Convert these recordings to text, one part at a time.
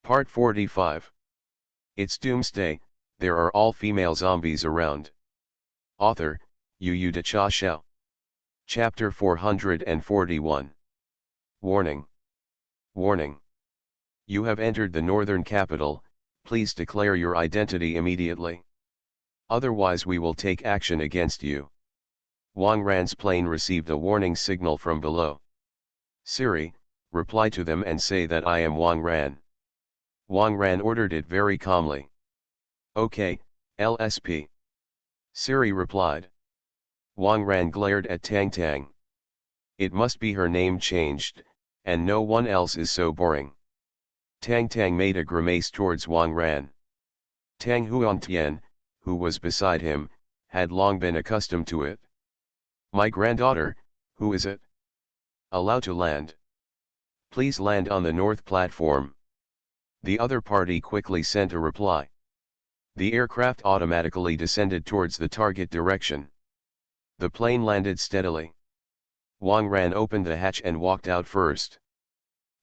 Part 45. It's Doomsday, there are all female zombies around. Author, Yu Da Cha Xiao. Chapter 441. Warning. Warning. You have entered the northern capital, please declare your identity immediately. Otherwise we will take action against you. Wang Ran's plane received a warning signal from below. Siri, reply to them and say that I am Wang Ran. Wang Ran ordered it very calmly. Okay, LSP. Siri replied. Wang Ran glared at Tang Tang. It must be her name changed, and no one else is so boring. Tang Tang made a grimace towards Wang Ran. Tang Huantian, who was beside him, had long been accustomed to it. My granddaughter, who is it? Allow to land. Please land on the north platform. The other party quickly sent a reply. The aircraft automatically descended towards the target direction. The plane landed steadily. Wang Ran opened the hatch and walked out first.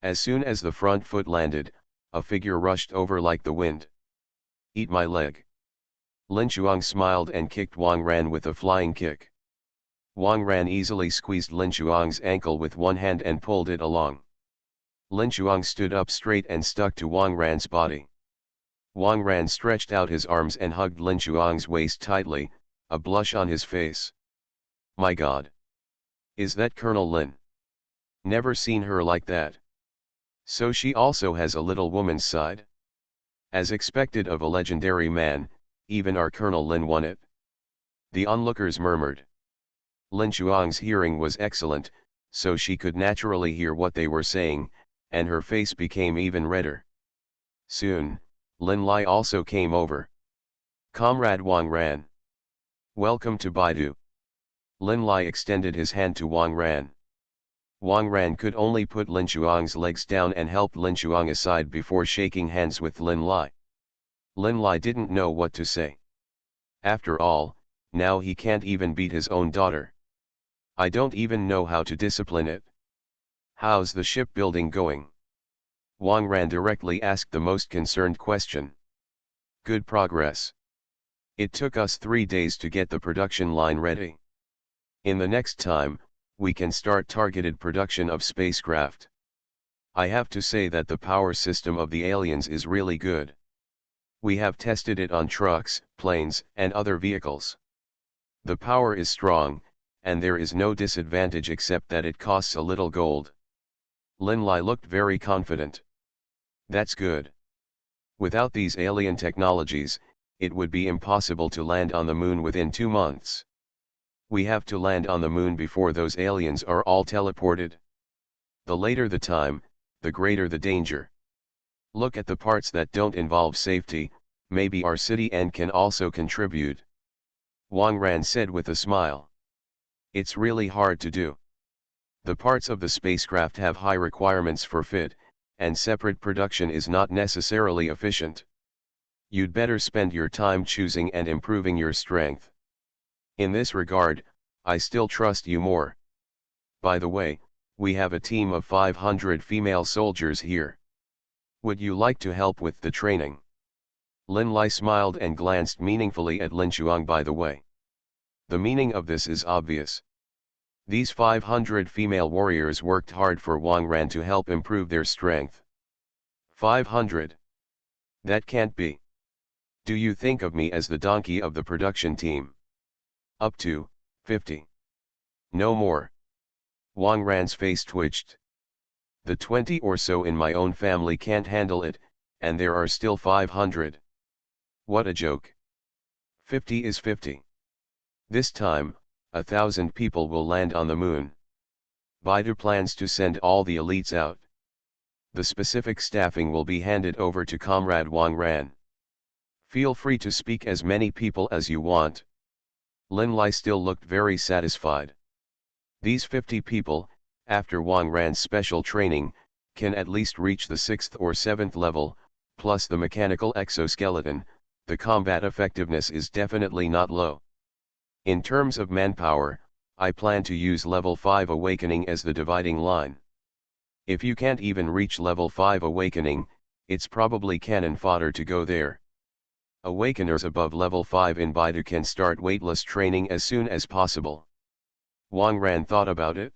As soon as the front foot landed, a figure rushed over like the wind. Eat my leg. Lin Chuang smiled and kicked Wang Ran with a flying kick. Wang Ran easily squeezed Lin Chuang's ankle with one hand and pulled it along. Lin Chuang stood up straight and stuck to Wang Ran's body. Wang Ran stretched out his arms and hugged Lin Chuang's waist tightly, a blush on his face. My God! Is that Colonel Lin? Never seen her like that. So she also has a little woman's side? As expected of a legendary man, even our Colonel Lin won it. The onlookers murmured. Lin Chuang's hearing was excellent, so she could naturally hear what they were saying, and her face became even redder. Soon, Lin Lai also came over. Comrade Wang Ran. Welcome to Baidu. Lin Lai extended his hand to Wang Ran. Wang Ran could only put Lin Chuang's legs down and help Lin Chuang aside before shaking hands with Lin Lai. Lin Lai didn't know what to say. After all, now he can't even beat his own daughter. I don't even know how to discipline it. How's the shipbuilding going? Wang Ran directly asked the most concerned question. Good progress. It took us 3 days to get the production line ready. In the next time, we can start targeted production of spacecraft. I have to say that the power system of the aliens is really good. We have tested it on trucks, planes, and other vehicles. The power is strong, and there is no disadvantage except that it costs a little gold. Lin Lai looked very confident. That's good. Without these alien technologies, it would be impossible to land on the moon within 2 months. We have to land on the moon before those aliens are all teleported. The later the time, the greater the danger. Look at the parts that don't involve safety, maybe our city end can also contribute. Wang Ran said with a smile. It's really hard to do. The parts of the spacecraft have high requirements for fit, and separate production is not necessarily efficient. You'd better spend your time choosing and improving your strength. In this regard, I still trust you more. By the way, we have a team of 500 female soldiers here. Would you like to help with the training? Lin Lai smiled and glanced meaningfully at Lin Chuang by the way. The meaning of this is obvious. These 500 female warriors worked hard for Wang Ran to help improve their strength. 500? That can't be. Do you think of me as the donkey of the production team? Up to 50. No more. Wang Ran's face twitched. The 20 or so in my own family can't handle it, and there are still 500. What a joke. 50 is 50. This time, 1,000 people will land on the moon. Baidu plans to send all the elites out. The specific staffing will be handed over to Comrade Wang Ran. Feel free to speak as many people as you want. Lin Lai still looked very satisfied. These 50 people, after Wang Ran's special training, can at least reach the 6th or 7th level, plus the mechanical exoskeleton. The combat effectiveness is definitely not low. In terms of manpower, I plan to use level 5 awakening as the dividing line. If you can't even reach level 5 awakening, It's probably cannon fodder to go there. Awakeners above level 5 in Baidu can start weightless training as soon as possible. Wang Ran thought about it.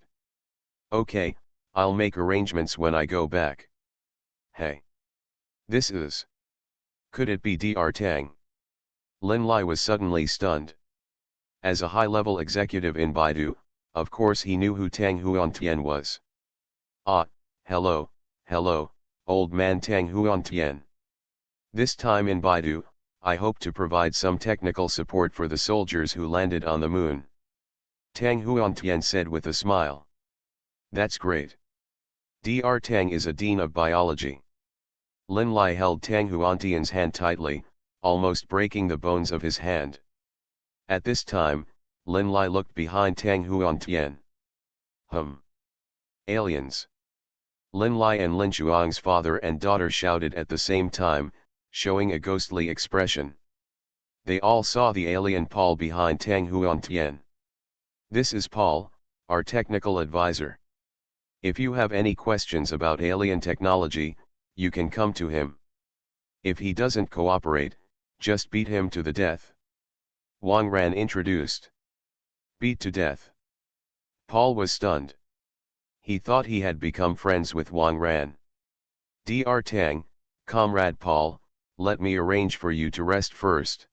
Okay, I'll make arrangements when I go back. Hey. This is. Could it be Dr. Tang? Lin Lai was suddenly stunned. As a high-level executive in Baidu, of course he knew who Tang Huantian was. Ah, hello, old man Tang Huantian. This time in Baidu, I hope to provide some technical support for the soldiers who landed on the moon. Tang Huantian said with a smile. That's great. Dr. Tang is a dean of biology. Lin Lai held Tang Huantian's hand tightly, almost breaking the bones of his hand. At this time, Lin Lai looked behind Tang Huantian. Aliens. Lin Lai and Lin Chuang's father and daughter shouted at the same time, showing a ghostly expression. They all saw the alien Paul behind Tang Huantian. This is Paul, our technical advisor. If you have any questions about alien technology, you can come to him. If he doesn't cooperate, just beat him to the death. Wang Ran introduced. Beat to death. Paul was stunned. He thought he had become friends with Wang Ran. Dr. Tang, Comrade Paul, let me arrange for you to rest first.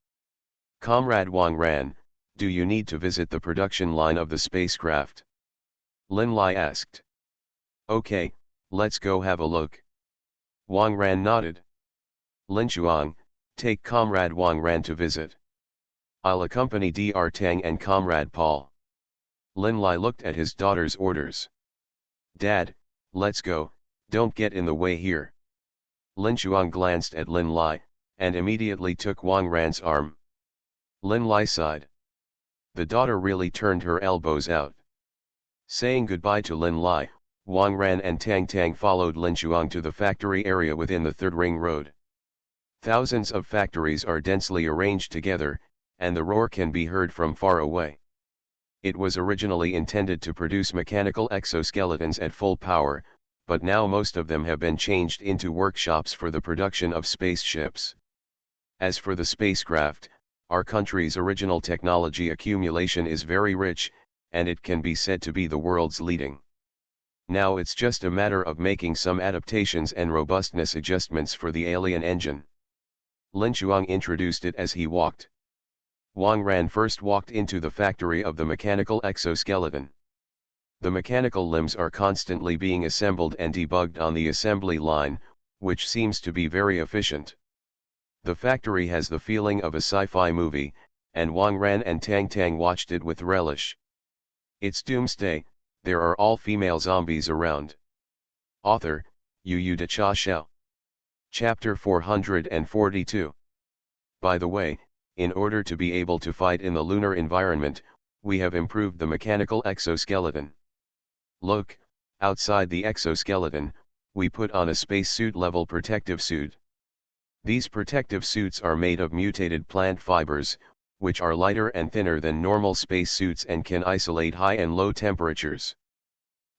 Comrade Wang Ran, do you need to visit the production line of the spacecraft? Lin Lai asked. Okay, let's go have a look. Wang Ran nodded. Lin Chuang, take Comrade Wang Ran to visit. I'll accompany Dr. Tang and Comrade Paul. Lin Lai looked at his daughter's orders. Dad, let's go, don't get in the way here. Lin Chuang glanced at Lin Lai, and immediately took Wang Ran's arm. Lin Lai sighed. The daughter really turned her elbows out. Saying goodbye to Lin Lai, Wang Ran and Tang Tang followed Lin Chuang to the factory area within the Third Ring Road. Thousands of factories are densely arranged together, and the roar can be heard from far away. It was originally intended to produce mechanical exoskeletons at full power, but now most of them have been changed into workshops for the production of spaceships. As for the spacecraft, our country's original technology accumulation is very rich, and it can be said to be the world's leading. Now it's just a matter of making some adaptations and robustness adjustments for the alien engine. Lin Chuang introduced it as he walked. Wang Ran first walked into the factory of the mechanical exoskeleton. The mechanical limbs are constantly being assembled and debugged on the assembly line, which seems to be very efficient. The factory has the feeling of a sci-fi movie, and Wang Ran and Tang Tang watched it with relish. It's Doomsday, there are all female zombies around. Author, Yu De Cha Xiao. Chapter 442. By the way, in order to be able to fight in the lunar environment, we have improved the mechanical exoskeleton. Look, outside the exoskeleton, we put on a spacesuit level protective suit. These protective suits are made of mutated plant fibers, which are lighter and thinner than normal spacesuits and can isolate high and low temperatures.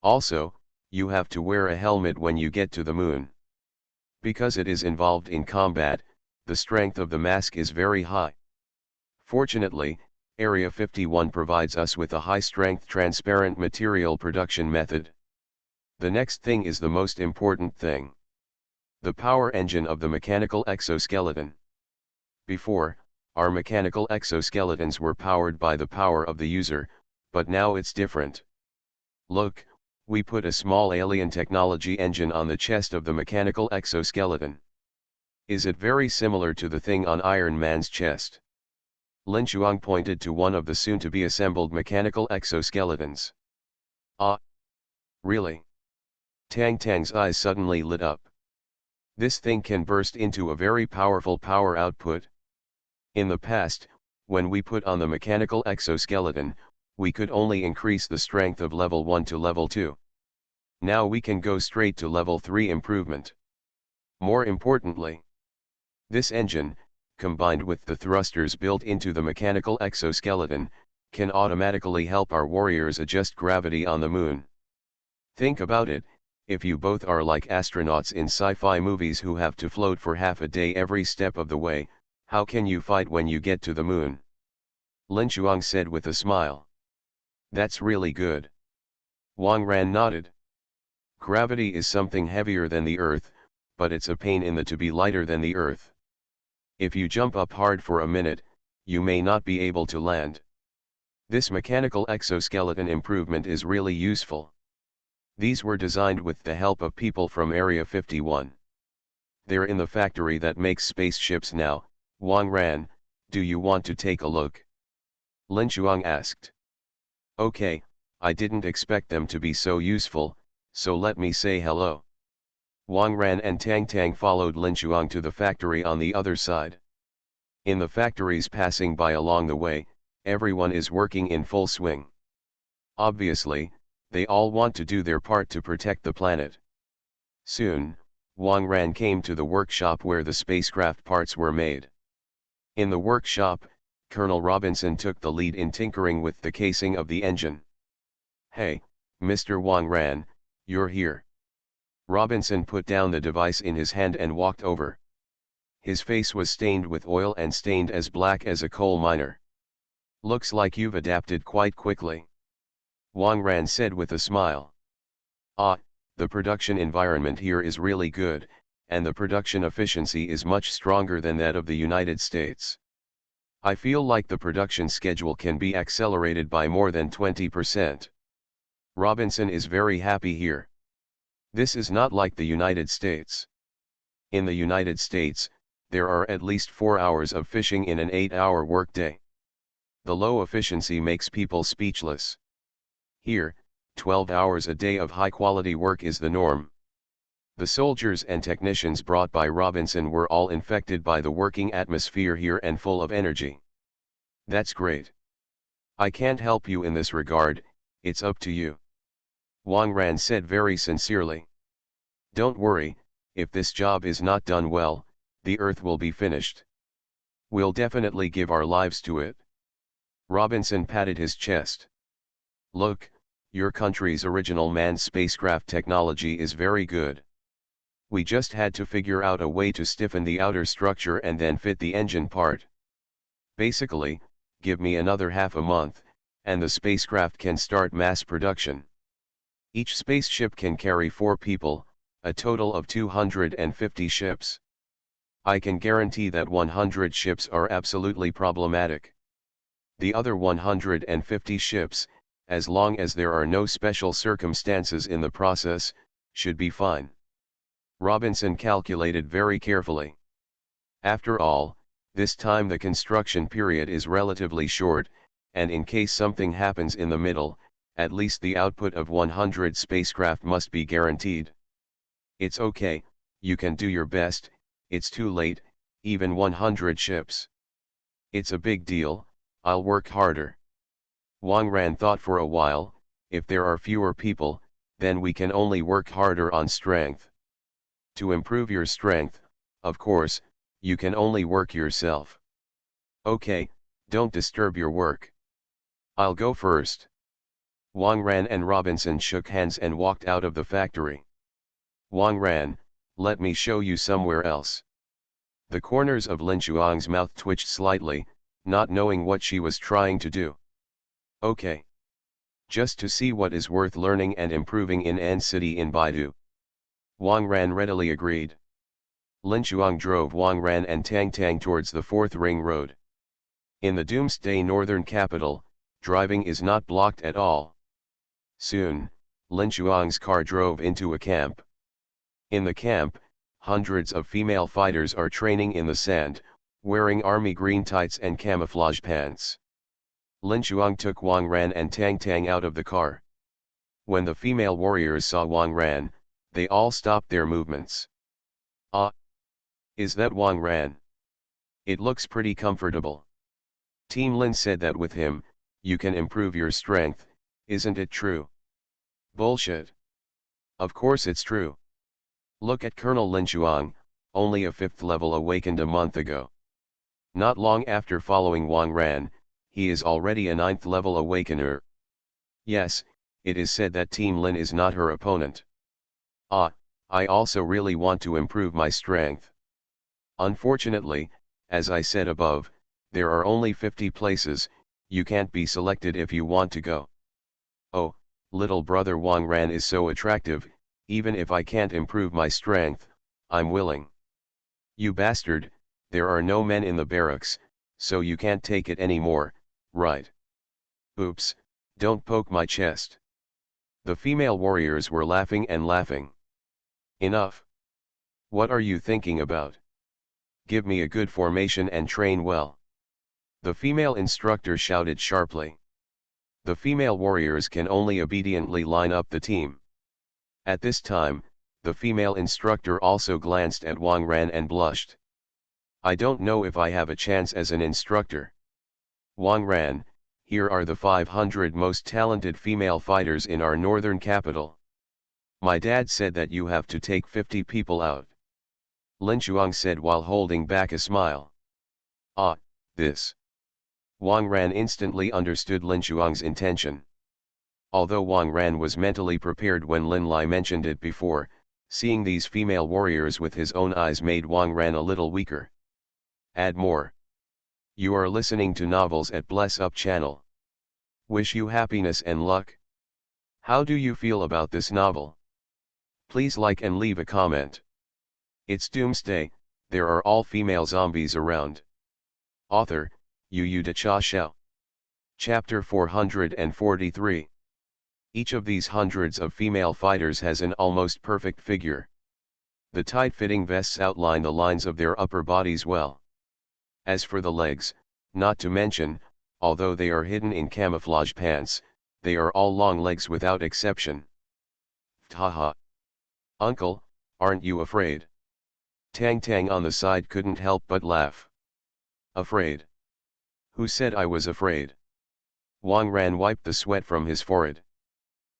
Also, you have to wear a helmet when you get to the moon. Because it is involved in combat, the strength of the mask is very high. Fortunately, Area 51 provides us with a high-strength transparent material production method. The next thing is the most important thing. The power engine of the mechanical exoskeleton. Before, our mechanical exoskeletons were powered by the power of the user, but now it's different. Look, we put a small alien technology engine on the chest of the mechanical exoskeleton. Is it very similar to the thing on Iron Man's chest? Lin Chuang pointed to one of the soon-to-be assembled mechanical exoskeletons. Ah! Really? Tang Tang's eyes suddenly lit up. This thing can burst into a very powerful power output. In the past, when we put on the mechanical exoskeleton, we could only increase the strength of level 1 to level 2. Now we can go straight to level 3 improvement. More importantly, this engine, combined with the thrusters built into the mechanical exoskeleton, can automatically help our warriors adjust gravity on the moon. Think about it, If you both are like astronauts in sci-fi movies who have to float for half a day every step of the way, how can you fight when you get to the moon? Lin Chuang said with a smile. That's really good. Wang Ran nodded. Gravity is something heavier than the Earth, but it's a pain in the to be lighter than the Earth. If you jump up hard for a minute, you may not be able to land. This mechanical exoskeleton improvement is really useful. These were designed with the help of people from Area 51. They're in the factory that makes spaceships now. Wang Ran, do you want to take a look? Lin Chuang asked. Okay, I didn't expect them to be so useful, so let me say hello. Wang Ran and Tang Tang followed Lin Chuang to the factory on the other side. In the factories passing by along the way, everyone is working in full swing. Obviously, they all want to do their part to protect the planet. Soon, Wang Ran came to the workshop where the spacecraft parts were made. In the workshop, Colonel Robinson took the lead in tinkering with the casing of the engine. Hey, Mr. Wang Ran, you're here. Robinson put down the device in his hand and walked over. His face was stained with oil and stained as black as a coal miner. Looks like you've adapted quite quickly. Wang Ran said with a smile. Ah, the production environment here is really good, and the production efficiency is much stronger than that of the United States. I feel like the production schedule can be accelerated by more than 20%. Robinson is very happy here. This is not like the United States. In the United States, there are at least 4 hours of fishing in an 8-hour workday. The low efficiency makes people speechless. Here, 12 hours a day of high-quality work is the norm. The soldiers and technicians brought by Robinson were all infected by the working atmosphere here and full of energy. That's great. I can't help you in this regard, it's up to you. Wang Ran said very sincerely. Don't worry, if this job is not done well, the Earth will be finished. We'll definitely give our lives to it. Robinson patted his chest. Look, your country's original manned spacecraft technology is very good. We just had to figure out a way to stiffen the outer structure and then fit the engine part. Basically, give me another half a month, and the spacecraft can start mass production. Each spaceship can carry 4 people, a total of 250 ships. I can guarantee that 100 ships are absolutely problematic. The other 150 ships, as long as there are no special circumstances in the process, should be fine. Robinson calculated very carefully. After all, this time the construction period is relatively short, and in case something happens in the middle, at least the output of 100 spacecraft must be guaranteed. It's okay, you can do your best, it's too late, even 100 ships. It's a big deal, I'll work harder. Wang Ran thought for a while, if there are fewer people, then we can only work harder on strength. To improve your strength, of course, you can only work yourself. Okay, don't disturb your work. I'll go first. Wang Ran and Robinson shook hands and walked out of the factory. Wang Ran, let me show you somewhere else. The corners of Lin Chuang's mouth twitched slightly, not knowing what she was trying to do. Okay. Just to see what is worth learning and improving in An City in Baidu. Wang Ran readily agreed. Lin Chuang drove Wang Ran and Tang Tang towards the 4th Ring Road. In the Doomsday northern capital, driving is not blocked at all. Soon, Lin Chuang's car drove into a camp. In the camp, hundreds of female fighters are training in the sand, wearing army green tights and camouflage pants. Lin Chuang took Wang Ran and Tang Tang out of the car. When the female warriors saw Wang Ran, they all stopped their movements. Ah! Is that Wang Ran? It looks pretty comfortable. Team Lin said that with him, you can improve your strength, isn't it true? Bullshit. Of course it's true. Look at Colonel Lin Chuang, only a 5th level awakened a month ago. Not long after following Wang Ran, he is already a 9th level awakener. Yes, it is said that Team Lin is not her opponent. Ah, I also really want to improve my strength. Unfortunately, as I said above, there are only 50 places, you can't be selected if you want to go. Oh, little brother Wang Ran is so attractive, even if I can't improve my strength, I'm willing. You bastard, there are no men in the barracks, so you can't take it anymore, right? Oops, don't poke my chest. The female warriors were laughing and laughing. Enough. What are you thinking about? Give me a good formation and train well. The female instructor shouted sharply. The female warriors can only obediently line up the team. At this time, the female instructor also glanced at Wang Ran and blushed. I don't know if I have a chance as an instructor. Wang Ran, here are the 500 most talented female fighters in our northern capital. My dad said that you have to take 50 people out. Lin Chuang said while holding back a smile. Ah, this. Wang Ran instantly understood Lin Chuang's intention. Although Wang Ran was mentally prepared when Lin Lai mentioned it before, seeing these female warriors with his own eyes made Wang Ran a little weaker. Add more. You are listening to novels at Bless Up channel. Wish you happiness and luck. How do you feel about this novel? Please like and leave a comment. It's Doomsday, there are all female zombies around. Author, Yu De Cha Xiao. Chapter 443. Each of these hundreds of female fighters has an almost perfect figure. The tight-fitting vests outline the lines of their upper bodies well. As for the legs, not to mention, although they are hidden in camouflage pants, they are all long legs without exception. Haha. Uncle, aren't you afraid? Tang Tang on the side couldn't help but laugh. Afraid? Who said I was afraid? Wang Ran wiped the sweat from his forehead.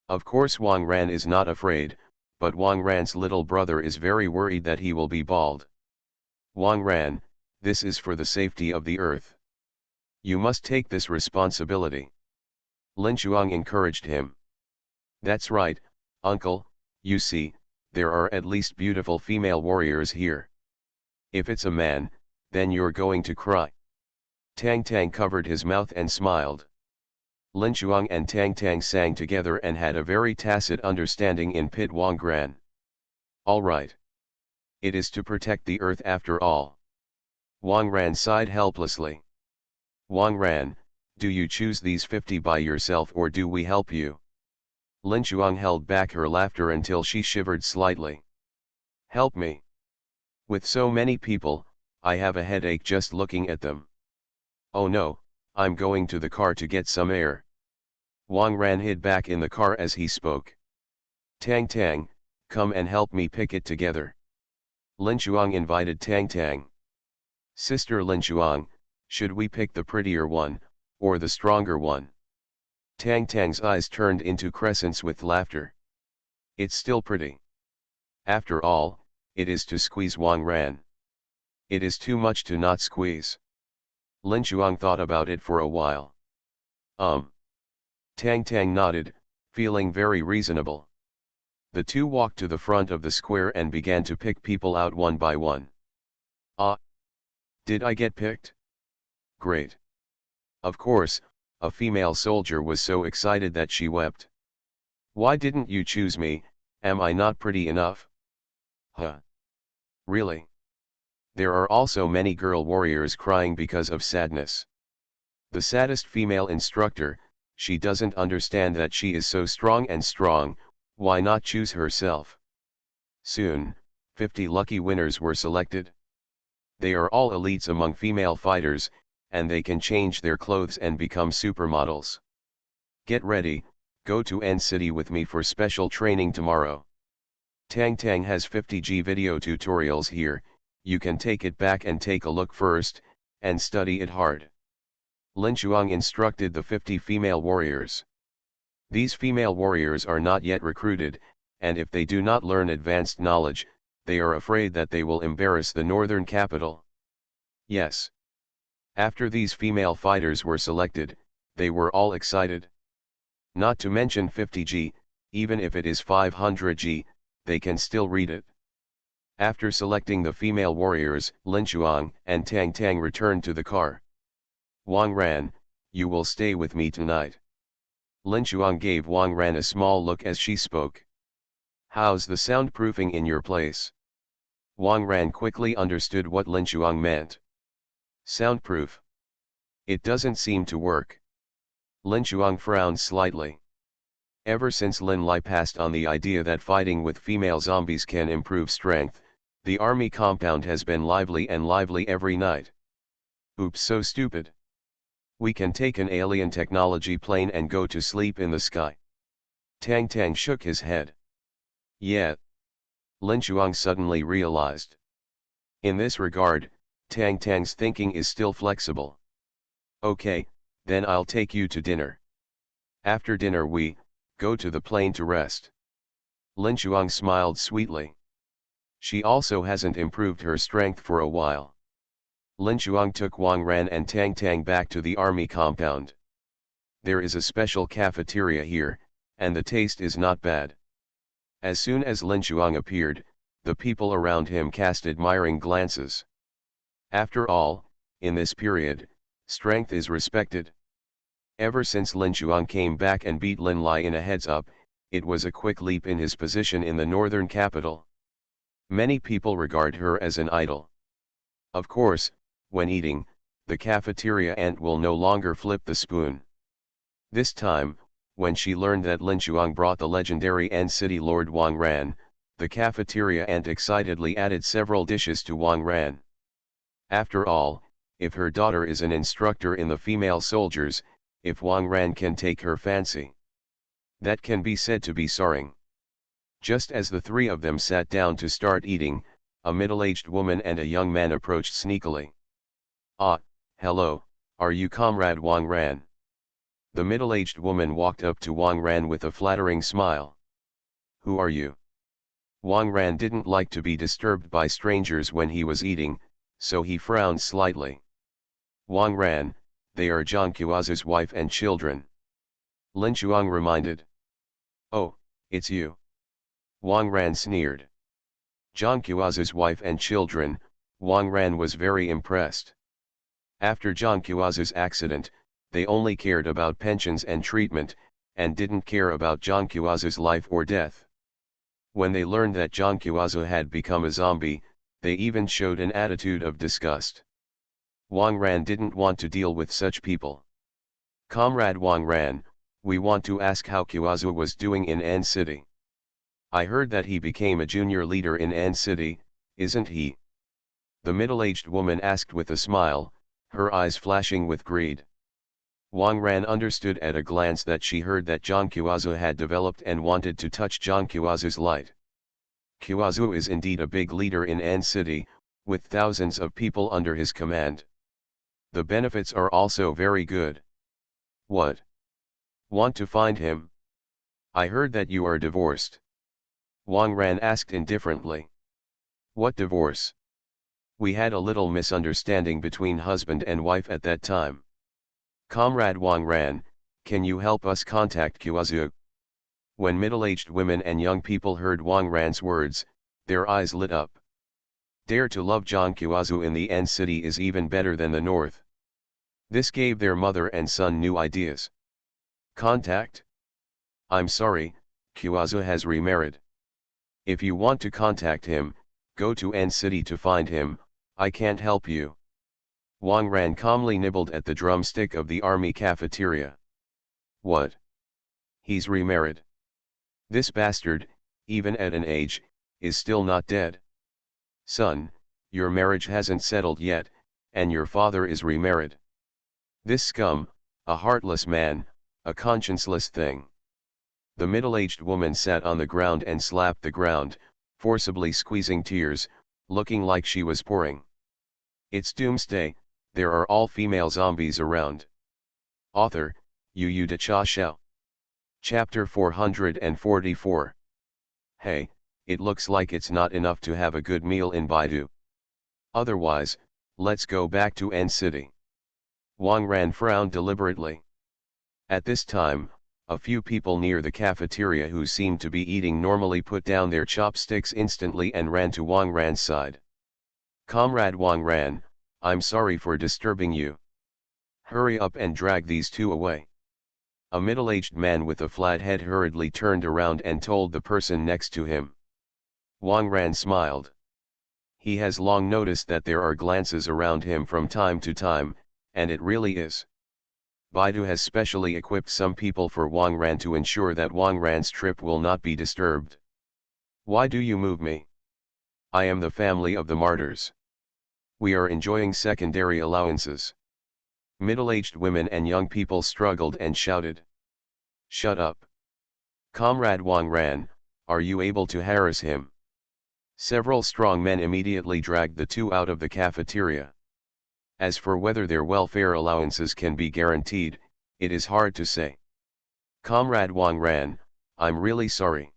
Of course Wang Ran is not afraid, but Wang Ran's little brother is very worried that he will be bald. Wang Ran, this is for the safety of the earth. You must take this responsibility. Lin Chuang encouraged him. That's right, uncle, you see, there are at least beautiful female warriors here. If it's a man, then you're going to cry. Tang Tang covered his mouth and smiled. Lin Chuang and Tang Tang sang together and had a very tacit understanding in Pit Wang Gran. All right. It is to protect the earth after all. Wang Ran sighed helplessly. Wang Ran, do you choose these 50 by yourself or do we help you? Lin Chuang held back her laughter until she shivered slightly. Help me. With so many people, I have a headache just looking at them. Oh no, I'm going to the car to get some air. Wang Ran hid back in the car as he spoke. Tang Tang, come and help me pick it together. Lin Chuang invited Tang Tang. Sister Lin Chuang, should we pick the prettier one, or the stronger one? Tang Tang's eyes turned into crescents with laughter. It's still pretty. After all, it is to squeeze Wang Ran. It is too much to not squeeze. Lin Chuang thought about it for a while. Tang Tang nodded, feeling very reasonable. The two walked to the front of the square and began to pick people out one by one. Ah! Did I get picked? Great. Of course, a female soldier was so excited that she wept. Why didn't you choose me, am I not pretty enough? Huh. Really? There are also many girl warriors crying because of sadness. The saddest female instructor, she doesn't understand that she is so strong and strong, why not choose herself? Soon, 50 lucky winners were selected. They are all elites among female fighters, and they can change their clothes and become supermodels. Get ready, go to N City with me for special training tomorrow. Tang Tang has 50G video tutorials here, you can take it back and take a look first, and study it hard. Lin Chuang instructed the 50 female warriors. These female warriors are not yet recruited, and if they do not learn advanced knowledge, they are afraid that they will embarrass the northern capital. Yes. After these female fighters were selected, they were all excited. Not to mention 50G, even if it is 500G, they can still read it. After selecting the female warriors, Lin Chuang and Tang Tang returned to the car. Wang Ran, you will stay with me tonight. Lin Chuang gave Wang Ran a small look as she spoke. How's the soundproofing in your place? Wang Ran quickly understood what Lin Chuang meant. Soundproof. It doesn't seem to work. Lin Chuang frowned slightly. Ever since Lin Lai passed on the idea that fighting with female zombies can improve strength, the army compound has been lively and lively every night. Oops, so stupid. We can take an alien technology plane and go to sleep in the sky. Tang Tang shook his head. Yeah. Lin Chuang suddenly realized. In this regard, Tang Tang's thinking is still flexible. Okay, then I'll take you to dinner. After dinner we go to the plane to rest. Lin Chuang smiled sweetly. She also hasn't improved her strength for a while. Lin Chuang took Wang Ran and Tang Tang back to the army compound. There is a special cafeteria here, and the taste is not bad. As soon as Lin Chuang appeared, the people around him cast admiring glances. After all, in this period, strength is respected. Ever since Lin Chuang came back and beat Lin Lai in a heads-up, it was a quick leap in his position in the northern capital. Many people regard her as an idol. Of course, when eating, the cafeteria aunt will no longer flip the spoon. This time, when she learned that Lin Chuang brought the legendary N City Lord Wang Ran, the cafeteria aunt excitedly added several dishes to Wang Ran. After all, if her daughter is an instructor in the female soldiers, if Wang Ran can take her fancy, that can be said to be soaring. Just as the three of them sat down to start eating, a middle-aged woman and a young man approached sneakily. Ah, hello, are you Comrade Wang Ran? The middle-aged woman walked up to Wang Ran with a flattering smile. Who are you? Wang Ran didn't like to be disturbed by strangers when he was eating, so he frowned slightly. Wang Ran, they are Zhang Qiaozu's wife and children. Lin Chuang reminded. Oh, it's you. Wang Ran sneered. Zhang Qiaozu's wife and children, Wang Ran was very impressed. After Zhang Qiaozu's accident, they only cared about pensions and treatment, and didn't care about Zhang Qiaozu's life or death. When they learned that Zhang Qiaozu had become a zombie, they even showed an attitude of disgust. Wang Ran didn't want to deal with such people. Comrade Wang Ran, we want to ask how Qiaozu was doing in N City. I heard that he became a junior leader in N City, isn't he? The middle-aged woman asked with a smile, her eyes flashing with greed. Wang Ran understood at a glance that she heard that Zhang Qiaozu had developed and wanted to touch Zhang Qiaozu's light. Qiaozu is indeed a big leader in N City, with thousands of people under his command. The benefits are also very good. What? Want to find him? I heard that you are divorced. Wang Ran asked indifferently. What divorce? We had a little misunderstanding between husband and wife at that time. Comrade Wang Ran, can you help us contact Qiaozu? When middle-aged women and young people heard Wang Ran's words, their eyes lit up. Dare to love Zhang Qiaozu in the N City is even better than the north. This gave their mother and son new ideas. Contact? I'm sorry, Qiaozu has remarried. If you want to contact him, go to N City to find him, I can't help you. Wang Ran calmly nibbled at the drumstick of the army cafeteria. What? He's remarried. This bastard, even at an age, is still not dead. Son, your marriage hasn't settled yet, and your father is remarried. This scum, a heartless man, a conscienceless thing. The middle-aged woman sat on the ground and slapped the ground, forcibly squeezing tears, looking like she was pouring. It's Doomsday, there are all female zombies around. Author, Yu De Cha Xiao. Chapter 444. Hey, it looks like it's not enough to have a good meal in Baidu. Otherwise, let's go back to N City. Wang Ran frowned deliberately. At this time, A few people near the cafeteria who seemed to be eating normally put down their chopsticks instantly and ran to Wang Ran's side. "Comrade Wang Ran, I'm sorry for disturbing you. Hurry up and drag these two away." A middle-aged man with a flat head hurriedly turned around and told the person next to him. Wang Ran smiled. He has long noticed that there are glances around him from time to time, and it really is. Baidu has specially equipped some people for Wang Ran to ensure that Wang Ran's trip will not be disturbed. "Why do you move me? I am the family of the martyrs. We are enjoying secondary allowances." Middle-aged women and young people struggled and shouted. "Shut up. Comrade Wang Ran, are you able to harass him?" Several strong men immediately dragged the two out of the cafeteria. As for whether their welfare allowances can be guaranteed, it is hard to say. "Comrade Wang Ran, I'm really sorry.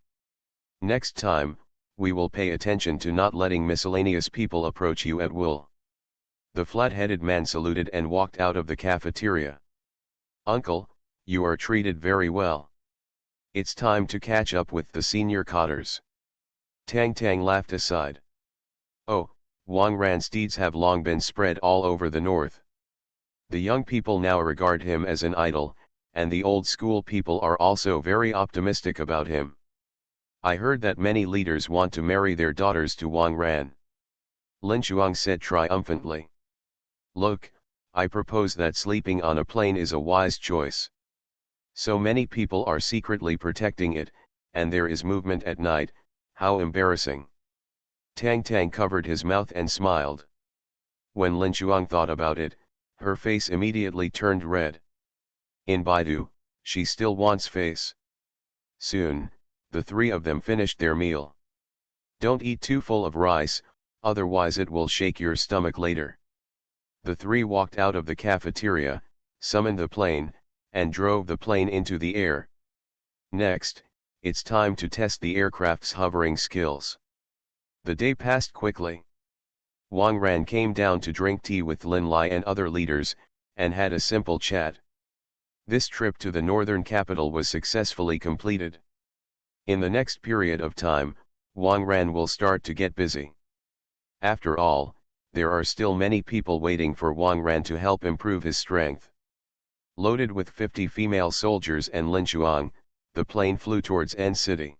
Next time, we will pay attention to not letting miscellaneous people approach you at will." The flat-headed man saluted and walked out of the cafeteria. "Uncle, you are treated very well. It's time to catch up with the senior cotters." Tang Tang laughed aside. "Oh, Wang Ran's deeds have long been spread all over the north. The young people now regard him as an idol, and the old school people are also very optimistic about him. I heard that many leaders want to marry their daughters to Wang Ran." Lin Chuang said triumphantly. "Look, I propose that sleeping on a plane is a wise choice. So many people are secretly protecting it, and there is movement at night, how embarrassing." Tang Tang covered his mouth and smiled. When Lin Chuang thought about it, her face immediately turned red. In Baidu, she still wants face. Soon, the three of them finished their meal. "Don't eat too full of rice, otherwise it will shake your stomach later." The three walked out of the cafeteria, summoned the plane, and drove the plane into the air. Next, it's time to test the aircraft's hovering skills. The day passed quickly. Wang Ran came down to drink tea with Lin Lai and other leaders, and had a simple chat. This trip to the northern capital was successfully completed. In the next period of time, Wang Ran will start to get busy. After all, there are still many people waiting for Wang Ran to help improve his strength. Loaded with 50 female soldiers and Lin Chuang, the plane flew towards N City.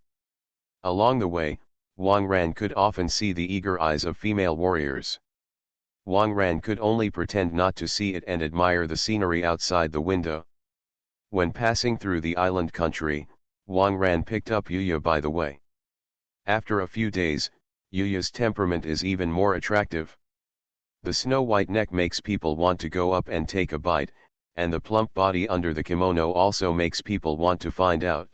Along the way, Wang Ran could often see the eager eyes of female warriors. Wang Ran could only pretend not to see it and admire the scenery outside the window. When passing through the island country, Wang Ran picked up Yuya by the way. After a few days, Yuya's temperament is even more attractive. The snow-white neck makes people want to go up and take a bite, and the plump body under the kimono also makes people want to find out.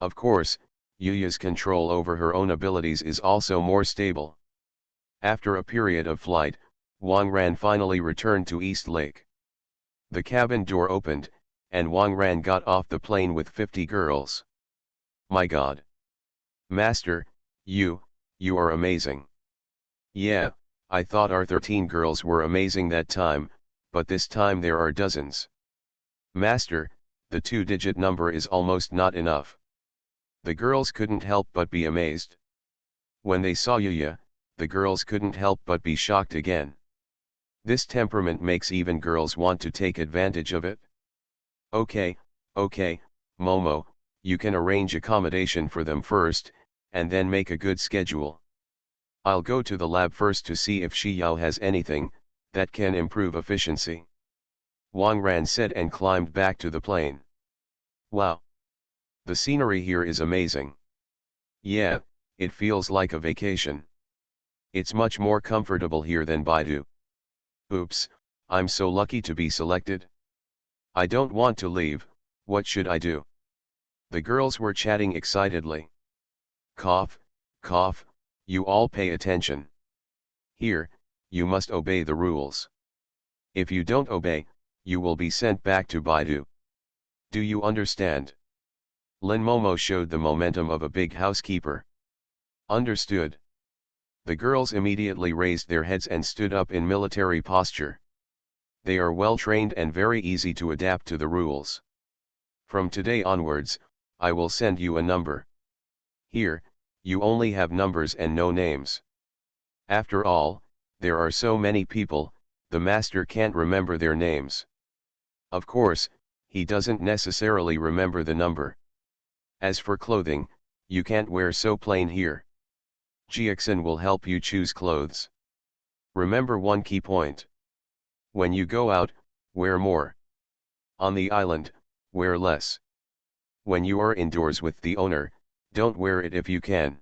Of course, Yuya's control over her own abilities is also more stable. After a period of flight, Wang Ran finally returned to East Lake. The cabin door opened, and Wang Ran got off the plane with 50 girls. "My God! Master, you are amazing." "Yeah, I thought our 13 girls were amazing that time, but this time there are dozens." "Master, the two-digit number is almost not enough." The girls couldn't help but be amazed. When they saw Yuya, the girls couldn't help but be shocked again. This temperament makes even girls want to take advantage of it. Okay, Momo, you can arrange accommodation for them first, and then make a good schedule. I'll go to the lab first to see if Shiyao has anything that can improve efficiency." Wang Ran said and climbed back to the plane. "Wow! The scenery here is amazing. Yeah, it feels like a vacation. It's much more comfortable here than Baidu. Oops, I'm so lucky to be selected. I don't want to leave, what should I do?" The girls were chatting excitedly. Cough, cough, you all pay attention. Here, you must obey the rules. If you don't obey, you will be sent back to Baidu. Do you understand? Lin Momo showed the momentum of a big housekeeper. Understood. The girls immediately raised their heads and stood up in military posture. They are well trained and very easy to adapt to the rules. From today onwards, I will send you a number. Here, you only have numbers and no names. After all, there are so many people, the master can't remember their names. Of course, he doesn't necessarily remember the number. As for clothing, you can't wear so plain here. Jiaxin will help you choose clothes. Remember one key point. When you go out, wear more. On the island, wear less. When you are indoors with the owner, don't wear it if you can.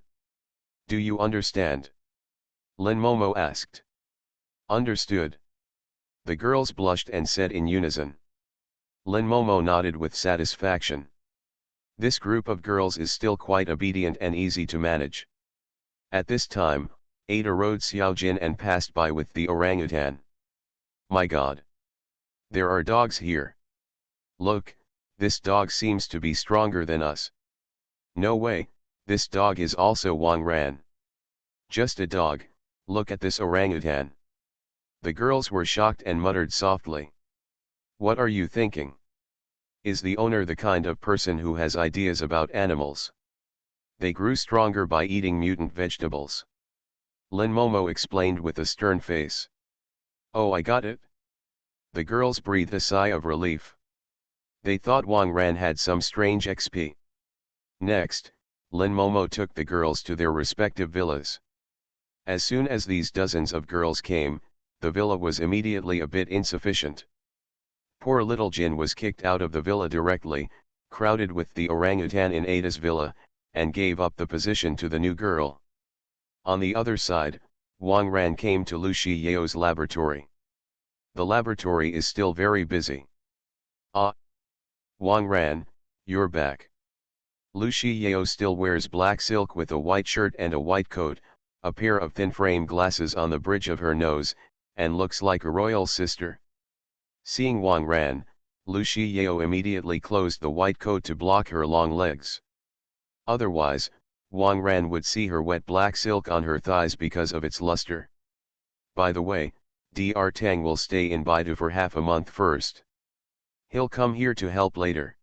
Do you understand? Lin Momo asked. Understood. The girls blushed and said in unison. Lin Momo nodded with satisfaction. This group of girls is still quite obedient and easy to manage. At this time, Ada rode Xiaojin and passed by with the orangutan. My God! There are dogs here. Look, this dog seems to be stronger than us. No way, this dog is also Wang Ran. Just a dog, look at this orangutan. The girls were shocked and muttered softly. What are you thinking? Is the owner the kind of person who has ideas about animals? They grew stronger by eating mutant vegetables. Lin Momo explained with a stern face. Oh, I got it. The girls breathed a sigh of relief. They thought Wang Ran had some strange XP. Next, Lin Momo took the girls to their respective villas. As soon as these dozens of girls came, the villa was immediately a bit insufficient. Poor little Jin was kicked out of the villa directly, crowded with the orangutan in Ada's villa, and gave up the position to the new girl. On the other side, Wang Ran came to Lu Shiyao's laboratory. The laboratory is still very busy. Ah! Wang Ran, you're back. Lu Shiyao still wears black silk with a white shirt and a white coat, a pair of thin frame glasses on the bridge of her nose, and looks like a royal sister. Seeing Wang Ran, Lu Shiyao immediately closed the white coat to block her long legs. Otherwise, Wang Ran would see her wet black silk on her thighs because of its luster. By the way, Dr. Tang will stay in Baidu for half a month first. He'll come here to help later.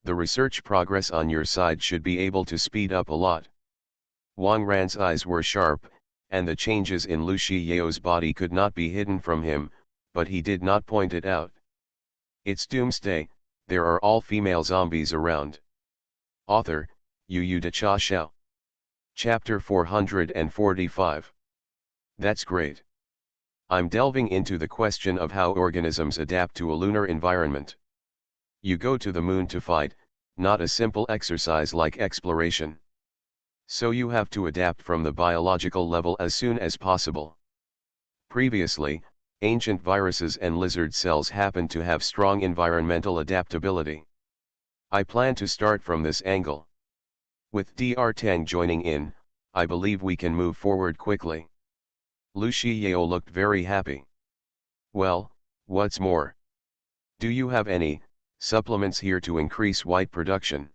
The research progress on your side should be able to speed up a lot. Wang Ran's eyes were sharp, and the changes in Lu Shiyao's body could not be hidden from him, but he did not point it out. It's Doomsday, there are all female zombies around. Author, Yu De Cha Xiao. Chapter 445. That's great. I'm delving into the question of how organisms adapt to a lunar environment. You go to the moon to fight, not a simple exercise like exploration. So you have to adapt from the biological level as soon as possible. Previously, ancient viruses and lizard cells happened to have strong environmental adaptability. I plan to start from this angle. With Dr. Tang joining in, I believe we can move forward quickly. Lu Shiyao looked very happy. Well, what's more? Do you have any supplements here to increase white production?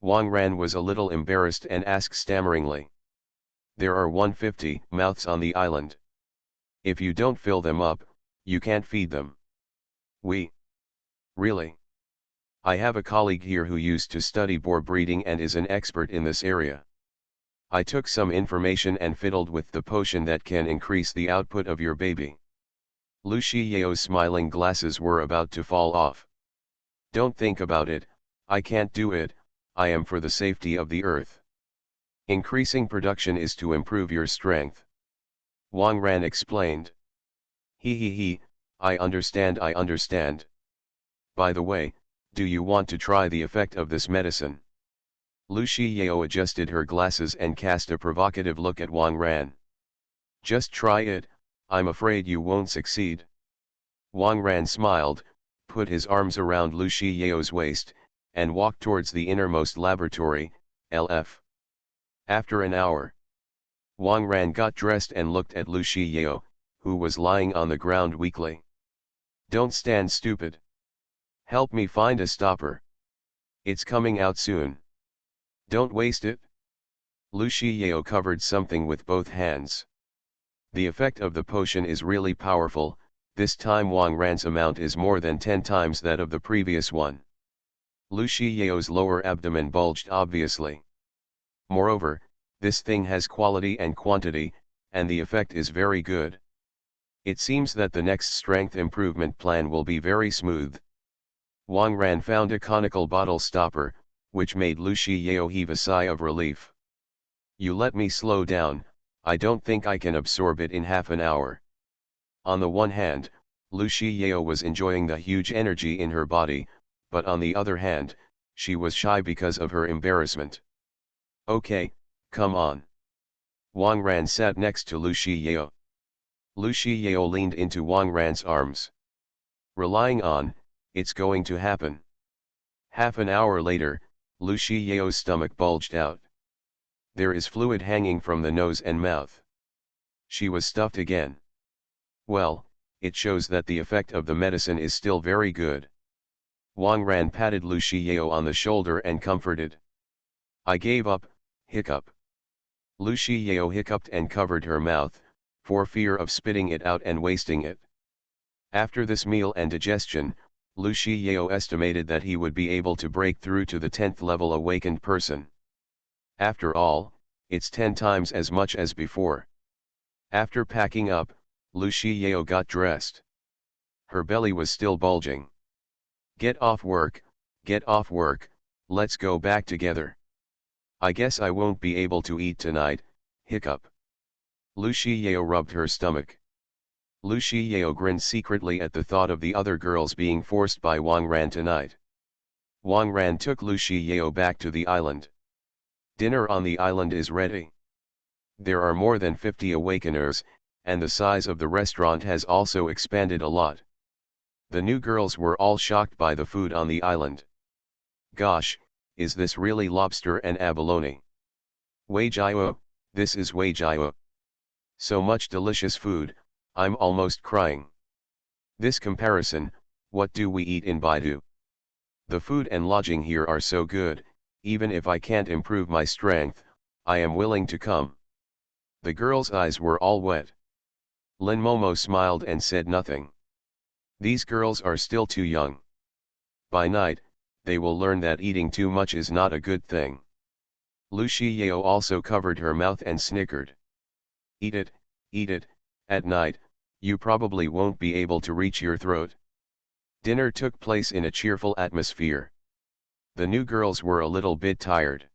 Wang Ran was a little embarrassed and asked stammeringly. There are 150 mouths on the island. If you don't fill them up, you can't feed them. Really? I have a colleague here who used to study boar breeding and is an expert in this area. I took some information and fiddled with the potion that can increase the output of your baby. Lu Shiyao's smiling glasses were about to fall off. Don't think about it, I can't do it, I am for the safety of the earth. Increasing production is to improve your strength. Wang Ran explained. He, I understand. By the way, do you want to try the effect of this medicine? Lu Shiyao adjusted her glasses and cast a provocative look at Wang Ran. Just try it, I'm afraid you won't succeed. Wang Ran smiled, put his arms around Lu Shiyao's waist, and walked towards the innermost laboratory, LF. After an hour, Wang Ran got dressed and looked at Lu Shiyao, who was lying on the ground weakly. Don't stand stupid. Help me find a stopper. It's coming out soon. Don't waste it. Lu Shiyao covered something with both hands. The effect of the potion is really powerful, this time Wang Ran's amount is more than 10 times that of the previous one. Lu Shiyao's lower abdomen bulged obviously. Moreover, this thing has quality and quantity, and the effect is very good. It seems that the next strength improvement plan will be very smooth. Wang Ran found a conical bottle stopper, which made Lu Shiyao heave a sigh of relief. You let me slow down, I don't think I can absorb it in half an hour. On the one hand, Lu Shiyao was enjoying the huge energy in her body, but on the other hand, she was shy because of her embarrassment. Okay, come on. Wang Ran sat next to Lu Shiyao. Lu Shiyao leaned into Wang Ran's arms. Relying on, it's going to happen. Half an hour later, Lu Shiyao's stomach bulged out. There is fluid hanging from the nose and mouth. She was stuffed again. Well, it shows that the effect of the medicine is still very good. Wang Ran patted Lu Shiyao on the shoulder and comforted. I gave up, hiccup. Lu Shiyao hiccuped and covered her mouth, for fear of spitting it out and wasting it. After this meal and digestion, Lu Shiyao estimated that he would be able to break through to the 10th level awakened person. After all, it's 10 times as much as before. After packing up, Lu Shiyao got dressed. Her belly was still bulging. Get off work, let's go back together. I guess I won't be able to eat tonight, hiccup. Lu Shiyao rubbed her stomach. Lu Shiyao grinned secretly at the thought of the other girls being forced by Wang Ran tonight. Wang Ran took Lu Shiyao back to the island. Dinner on the island is ready. There are more than 50 awakeners, and the size of the restaurant has also expanded a lot. The new girls were all shocked by the food on the island. Gosh, is this really lobster and abalone? Wei Jiao, this is Wei Jiao. So much delicious food, I'm almost crying. This comparison, what do we eat in Baidu? The food and lodging here are so good, even if I can't improve my strength, I am willing to come. The girls' eyes were all wet. Lin Momo smiled and said nothing. These girls are still too young. By night, they will learn that eating too much is not a good thing. Lu Shiyao also covered her mouth and snickered. Eat it, at night, you probably won't be able to reach your throat. Dinner took place in a cheerful atmosphere. The new girls were a little bit tired.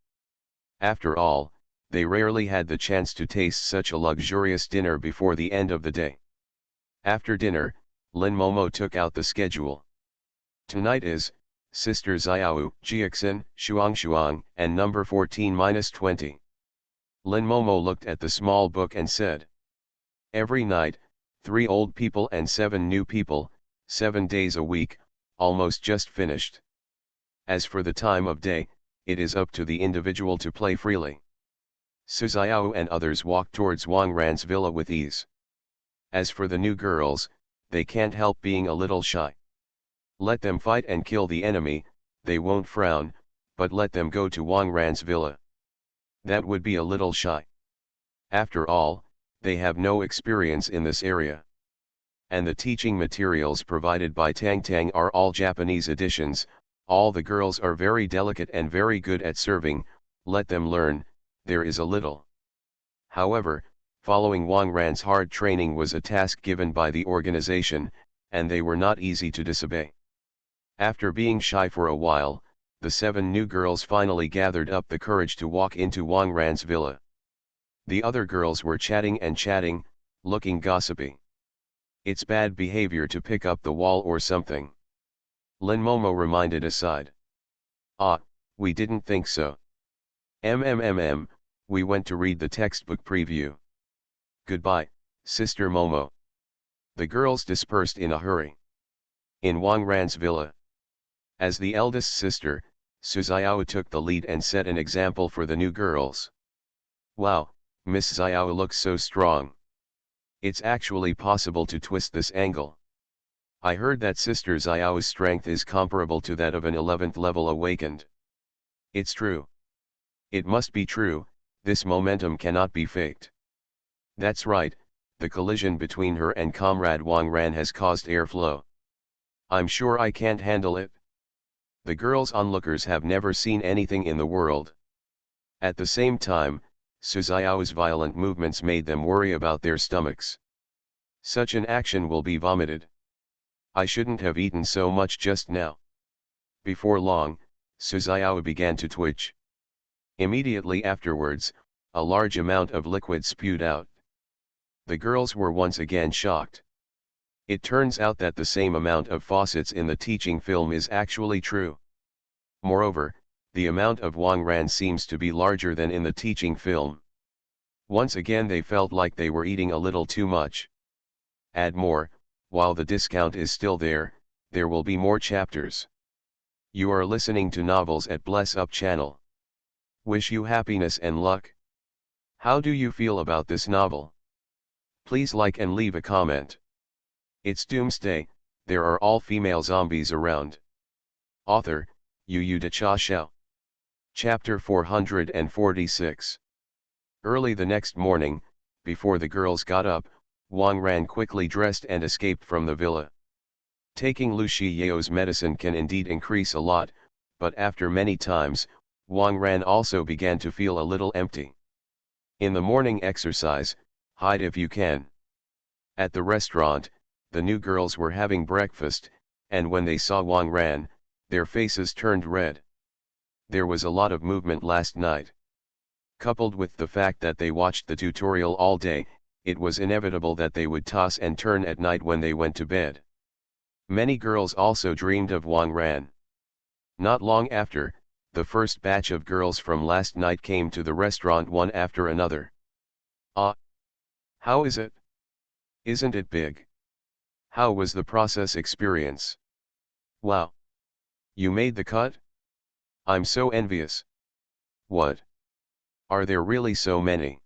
After all, they rarely had the chance to taste such a luxurious dinner before the end of the day. After dinner, Lin Momo took out the schedule. Tonight is, Sister Xiao, Jiaxin, Shuang, and number 14-20. Lin Momo looked at the small book and said. Every night, 3 old people and 7 new people, 7 days a week, almost just finished. As for the time of day, it is up to the individual to play freely. Su Xiao and others walked towards Wang Ran's villa with ease. As for the new girls, they can't help being a little shy. Let them fight and kill the enemy, they won't frown, but let them go to Wang Ran's villa. That would be a little shy. After all, they have no experience in this area. And the teaching materials provided by Tang Tang are all Japanese editions, all the girls are very delicate and very good at serving, let them learn, there is a little. However, following Wang Ran's hard training was a task given by the organization, and they were not easy to disobey. After being shy for a while, the 7 new girls finally gathered up the courage to walk into Wang Ran's villa. The other girls were chatting and chatting, looking gossipy. It's bad behavior to pick up the wall or something. Lin Momo reminded aside. Ah, we didn't think so. We went to read the textbook preview. Goodbye, Sister Momo. The girls dispersed in a hurry. In Wang Ran's villa. As the eldest sister, Su Xiao took the lead and set an example for the new girls. Wow, Miss Xiao looks so strong. It's actually possible to twist this angle. I heard that Sister Xiao's strength is comparable to that of an 11th level awakened. It's true. It must be true, this momentum cannot be faked. That's right, the collision between her and Comrade Wang Ran has caused airflow. I'm sure I can't handle it. The girls' onlookers have never seen anything in the world. At the same time, Suzayao's violent movements made them worry about their stomachs. Such an action will be vomited. I shouldn't have eaten so much just now. Before long, Suzayao began to twitch. Immediately afterwards, a large amount of liquid spewed out. The girls were once again shocked. It turns out that the same amount of faucets in the teaching film is actually true. Moreover, the amount of Wang Ran seems to be larger than in the teaching film. Once again they felt like they were eating a little too much. Add more, while the discount is still there will be more chapters. You are listening to Novels at Bless Up channel. Wish you happiness and luck. How do you feel about this novel? Please like and leave a comment. It's Doomsday, there are all female zombies around. Author, Yu Da Cha Xiao. Chapter 446. Early the next morning, before the girls got up, Wang Ran quickly dressed and escaped from the villa. Taking Lu Shiyao's medicine can indeed increase a lot, but after many times, Wang Ran also began to feel a little empty. In the morning exercise, hide if you can. At the restaurant, the new girls were having breakfast, and when they saw Wang Ran, their faces turned red. There was a lot of movement last night. Coupled with the fact that they watched the tutorial all day, it was inevitable that they would toss and turn at night when they went to bed. Many girls also dreamed of Wang Ran. Not long after, the first batch of girls from last night came to the restaurant one after another. Ah! How is it? Isn't it big? How was the process experience? Wow! You made the cut? I'm so envious. What? Are there really so many?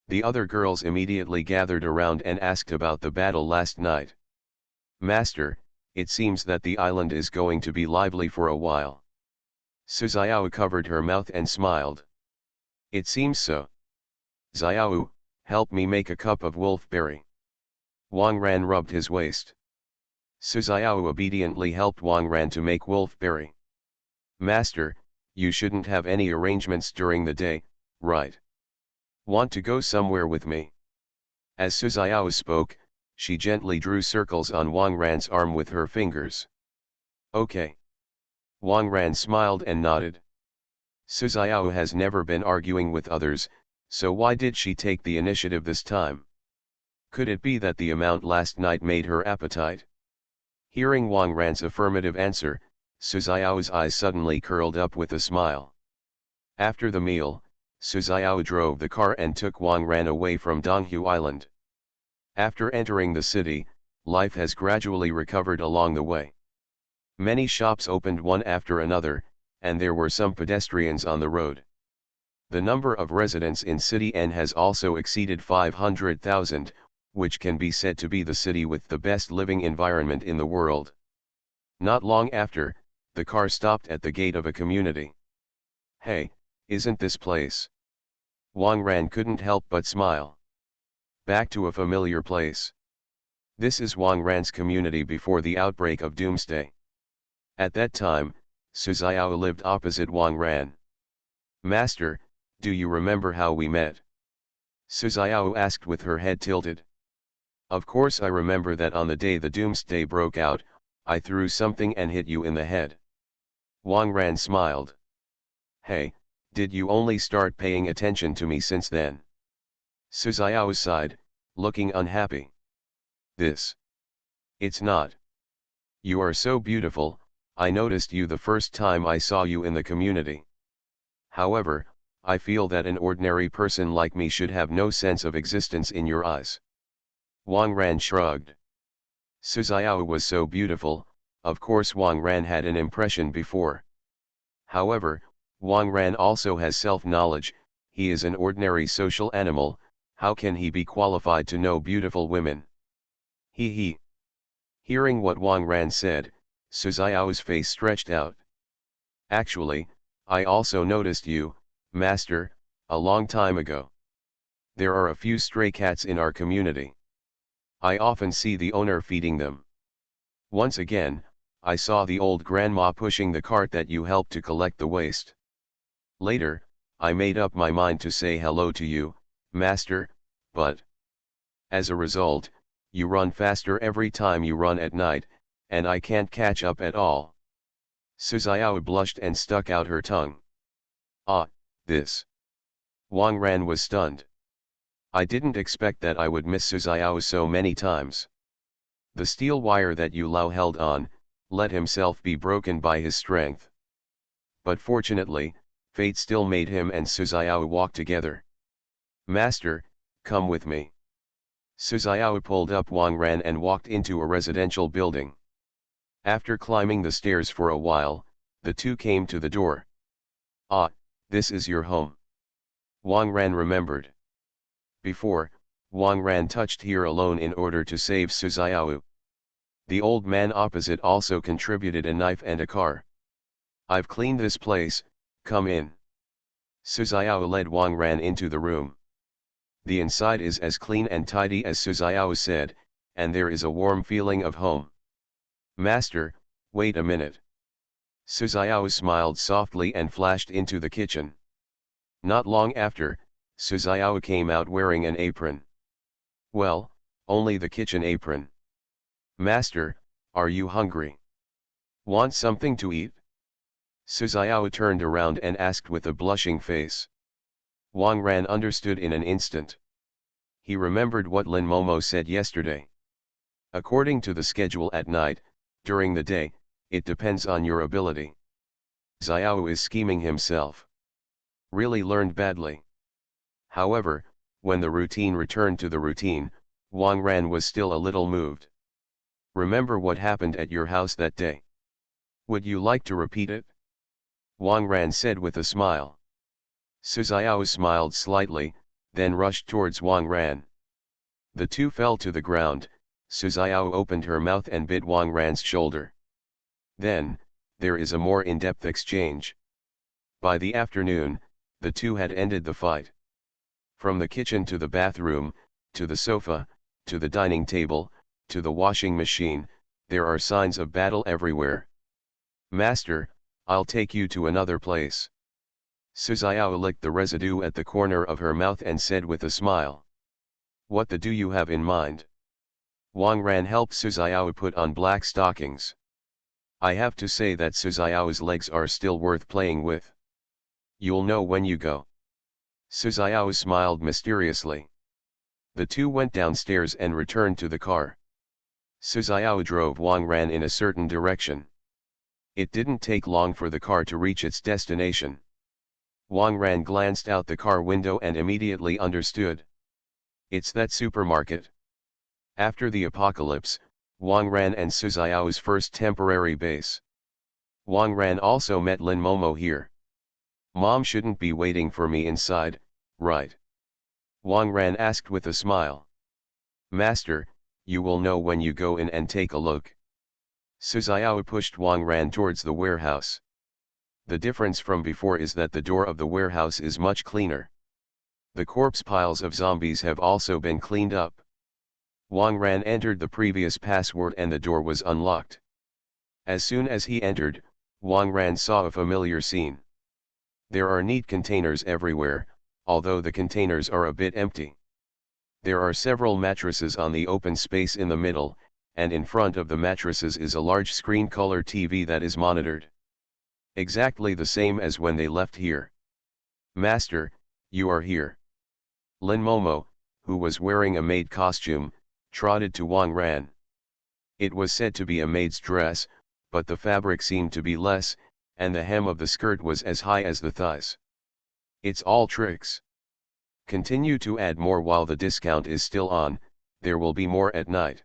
The other girls immediately gathered around and asked about the battle last night. Master, it seems that the island is going to be lively for a while. Suzayao covered her mouth and smiled. It seems so. Xiao, help me make a cup of wolfberry. Wang Ran rubbed his waist. Suzayao obediently helped Wang Ran to make wolfberry. Master, you shouldn't have any arrangements during the day, right? Want to go somewhere with me? As Suzayao spoke, she gently drew circles on Wang Ran's arm with her fingers. Okay. Wang Ran smiled and nodded. Suzayao has never been arguing with others, so why did she take the initiative this time? Could it be that the amount last night made her appetite? Hearing Wang Ran's affirmative answer, Suzayao's eyes suddenly curled up with a smile. After the meal, Suzayao drove the car and took Wang Ran away from Donghu Island. After entering the city, life has gradually recovered along the way. Many shops opened one after another, and there were some pedestrians on the road. The number of residents in City N has also exceeded 500,000, which can be said to be the city with the best living environment in the world. Not long after, the car stopped at the gate of a community. Hey, isn't this place? Wang Ran couldn't help but smile. Back to a familiar place. This is Wang Ran's community before the outbreak of Doomsday. At that time, Suzayao lived opposite Wang Ran. Master, do you remember how we met? Suzayao asked with her head tilted. Of course I remember that on the day the Doomsday broke out, I threw something and hit you in the head. Wang Ran smiled. Hey, did you only start paying attention to me since then? Suzayao sighed, looking unhappy. It's not. You are so beautiful, I noticed you the first time I saw you in the community. However, I feel that an ordinary person like me should have no sense of existence in your eyes. Wang Ran shrugged. Suzayao was so beautiful, of course Wang Ran had an impression before. However, Wang Ran also has self-knowledge, he is an ordinary social animal, how can he be qualified to know beautiful women? He. Hearing what Wang Ran said, Suzayao's face stretched out. Actually, I also noticed you, master, a long time ago. There are a few stray cats in our community. I often see the owner feeding them. Once again, I saw the old grandma pushing the cart that you helped to collect the waste. Later, I made up my mind to say hello to you, master, but as a result, you run faster every time you run at night, and I can't catch up at all. Suzuyawa blushed and stuck out her tongue. Ah, this. Wang Ran was stunned. I didn't expect that I would miss Suzuyawa so many times. The steel wire that Yu Lao held on, let himself be broken by his strength. But fortunately, fate still made him and Suzuyawa walk together. Master, come with me. Suzuyawa pulled up Wang Ran and walked into a residential building. After climbing the stairs for a while, the two came to the door. Ah, this is your home. Wang Ran remembered. Before, Wang Ran touched here alone in order to save Suzuyawa. The old man opposite also contributed a knife and a car. I've cleaned this place, come in. Suzuyawa led Wang Ran into the room. The inside is as clean and tidy as Suzuyawa said, and there is a warm feeling of home. Master, wait a minute. Suzuyawa smiled softly and flashed into the kitchen. Not long after, Suzuyawa came out wearing an apron. Well, only the kitchen apron. Master, are you hungry? Want something to eat? Suzuyawa turned around and asked with a blushing face. Wang Ran understood in an instant. He remembered what Lin Momo said yesterday. According to the schedule at night, during the day, it depends on your ability. Xiao is scheming himself. Really learned badly. However, when the routine returned to the routine, Wang Ran was still a little moved. Remember what happened at your house that day? Would you like to repeat it? Wang Ran said with a smile. Suzuyawa smiled slightly, then rushed towards Wang Ran. The two fell to the ground. Suzuyawa opened her mouth and bit Wang Ran's shoulder. Then, there is a more in-depth exchange. By the afternoon, the two had ended the fight. From the kitchen to the bathroom, to the sofa, to the dining table, to the washing machine, there are signs of battle everywhere. Master, I'll take you to another place. Suzuyawa licked the residue at the corner of her mouth and said with a smile. What do you have in mind? Wang Ran helped Suzuyawa put on black stockings. I have to say that Suzuyawa's legs are still worth playing with. You'll know when you go. Suzuyawa smiled mysteriously. The two went downstairs and returned to the car. Suzuyawa drove Wang Ran in a certain direction. It didn't take long for the car to reach its destination. Wang Ran glanced out the car window and immediately understood. It's that supermarket. After the apocalypse, Wang Ran and Suzuyawa's first temporary base. Wang Ran also met Lin Momo here. Mom shouldn't be waiting for me inside, right? Wang Ran asked with a smile. Master, you will know when you go in and take a look. Suzuyawa pushed Wang Ran towards the warehouse. The difference from before is that the door of the warehouse is much cleaner. The corpse piles of zombies have also been cleaned up. Wang Ran entered the previous password and the door was unlocked. As soon as he entered, Wang Ran saw a familiar scene. There are neat containers everywhere, although the containers are a bit empty. There are several mattresses on the open space in the middle, and in front of the mattresses is a large screen color TV that is monitored. Exactly the same as when they left here. Master, you are here. Lin Momo, who was wearing a maid costume, trotted to Wang Ran. It was said to be a maid's dress, but the fabric seemed to be less, and the hem of the skirt was as high as the thighs. It's all tricks. Continue to add more while the discount is still on, there will be more at night.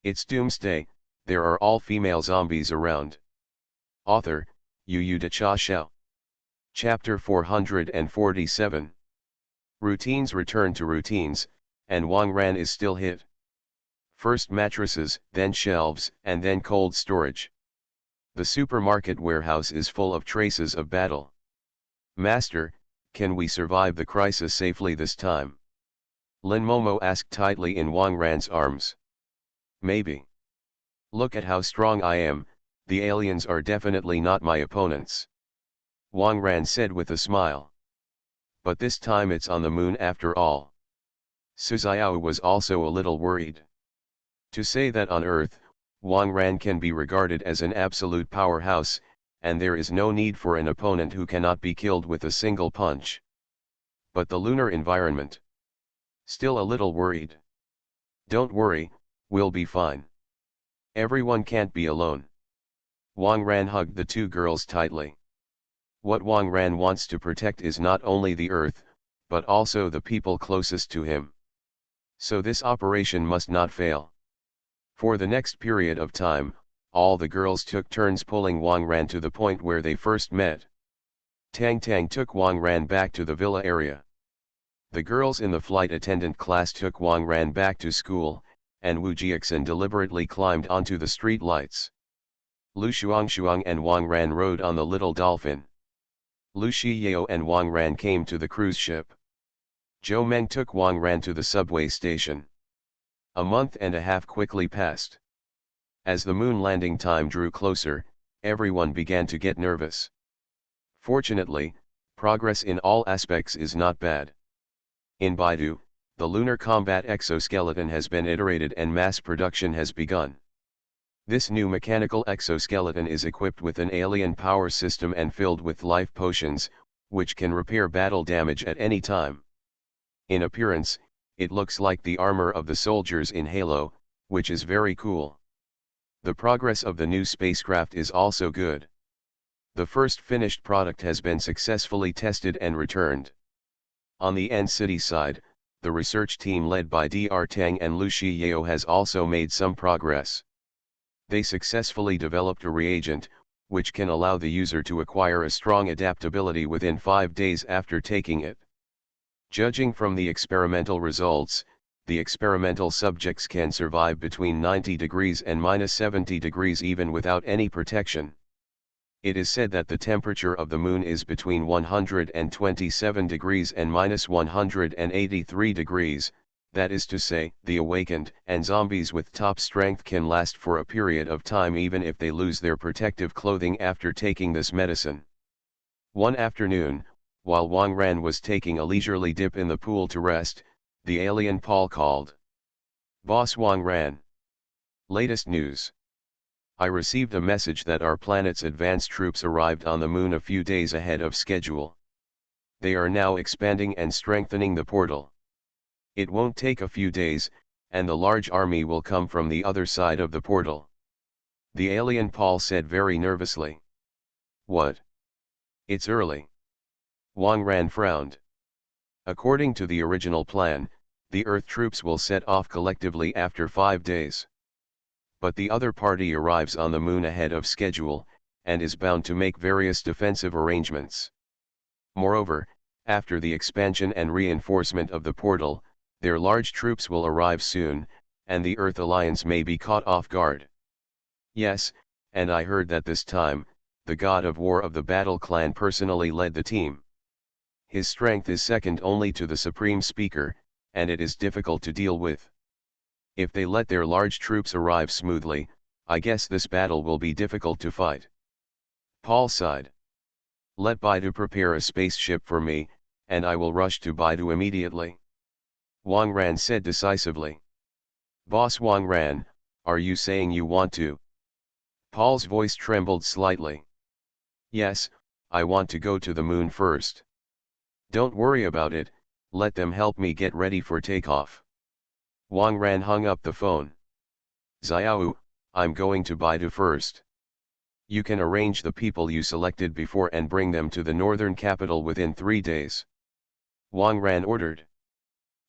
It's Doomsday, there are all female zombies around. Author, Yu Da Cha Xiao. Chapter 447. Routines return to routines, and Wang Ran is still hit. First mattresses, then shelves, and then cold storage. The supermarket warehouse is full of traces of battle. Master, can we survive the crisis safely this time? Lin Momo asked tightly in Wang Ran's arms. Maybe. Look at how strong I am, The aliens are definitely not my opponents. Wang Ran said with a smile. But this time it's on the moon after all. Su Xiao was also a little worried. To say that on Earth, Wang Ran can be regarded as an absolute powerhouse, and there is no need for an opponent who cannot be killed with a single punch. But the lunar environment? Still a little worried. Don't worry, we'll be fine. Everyone can't be alone. Wang Ran hugged the two girls tightly. What Wang Ran wants to protect is not only the Earth, but also the people closest to him. So this operation must not fail. For the next period of time, all the girls took turns pulling Wang Ran to the point where they first met. Tang Tang took Wang Ran back to the villa area. The girls in the flight attendant class took Wang Ran back to school, and Wu Jiaxin deliberately climbed onto the street lights. Lu Shuang and Wang Ran rode on the little dolphin. Lu Shiyao and Wang Ran came to the cruise ship. Zhou Meng took Wang Ran to the subway station. A month and a half quickly passed. As the moon landing time drew closer, everyone began to get nervous. Fortunately, progress in all aspects is not bad. In Baidu, the lunar combat exoskeleton has been iterated and mass production has begun. This new mechanical exoskeleton is equipped with an alien power system and filled with life potions, which can repair battle damage at any time. In appearance, it looks like the armor of the soldiers in Halo, which is very cool. The progress of the new spacecraft is also good. The first finished product has been successfully tested and returned. On the N-City side, the research team led by Dr. Tang and Lu Shiyao has also made some progress. They successfully developed a reagent, which can allow the user to acquire a strong adaptability within 5 days after taking it. Judging from the experimental results, the experimental subjects can survive between 90 degrees and -70 degrees even without any protection. It is said that the temperature of the moon is between 127 degrees and -183 degrees, that is to say, the awakened and zombies with top strength can last for a period of time even if they lose their protective clothing after taking this medicine. One afternoon, while Wang Ran was taking a leisurely dip in the pool to rest, the alien Paul called. "Boss Wang Ran. Latest news. I received a message that our planet's advance troops arrived on the moon a few days ahead of schedule. They are now expanding and strengthening the portal. It won't take a few days, and the large army will come from the other side of the portal." The alien Paul said very nervously. "What? It's early." Wang Ran frowned. According to the original plan, the Earth troops will set off collectively after 5 days. But the other party arrives on the moon ahead of schedule, and is bound to make various defensive arrangements. Moreover, after the expansion and reinforcement of the portal, their large troops will arrive soon, and the Earth Alliance may be caught off guard. Yes, and I heard that this time, the god of war of the Battle Clan personally led the team. His strength is second only to the Supreme Speaker, and it is difficult to deal with. If they let their large troops arrive smoothly, I guess this battle will be difficult to fight." Paul sighed. "Let Baidu prepare a spaceship for me, and I will rush to Baidu immediately." Wang Ran said decisively. "Boss Wang Ran, are you saying you want to?" Paul's voice trembled slightly. "Yes, I want to go to the moon first." "Don't worry about it, let them help me get ready for takeoff." Wang Ran hung up the phone. "Xiao, I'm going to Baidu first. You can arrange the people you selected before and bring them to the northern capital within 3 days." Wang Ran ordered.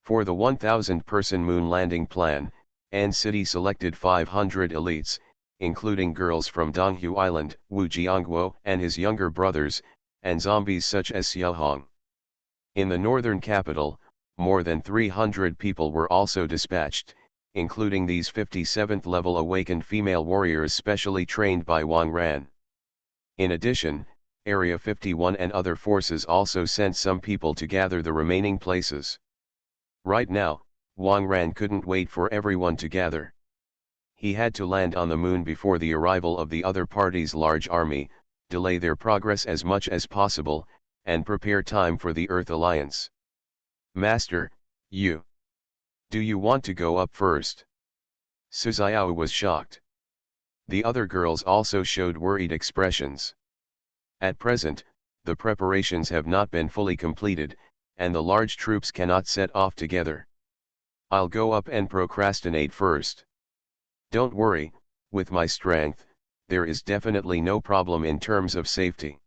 For the 1,000-person moon landing plan, N-City selected 500 elites, including girls from Donghu Island, Wu Jiangguo and his younger brothers, and zombies such as Xiaohong. In the northern capital, more than 300 people were also dispatched, including these 57th-level awakened female warriors specially trained by Wang Ran. In addition, Area 51 and other forces also sent some people to gather the remaining places. Right now, Wang Ran couldn't wait for everyone to gather. He had to land on the moon before the arrival of the other party's large army, delay their progress as much as possible, and prepare time for the Earth Alliance. Master, do you want to go up first? Suzuyawa was shocked. The other girls also showed worried expressions. At present, the preparations have not been fully completed, and the large troops cannot set off together. I'll go up and procrastinate first. Don't worry, with my strength, there is definitely no problem in terms of safety.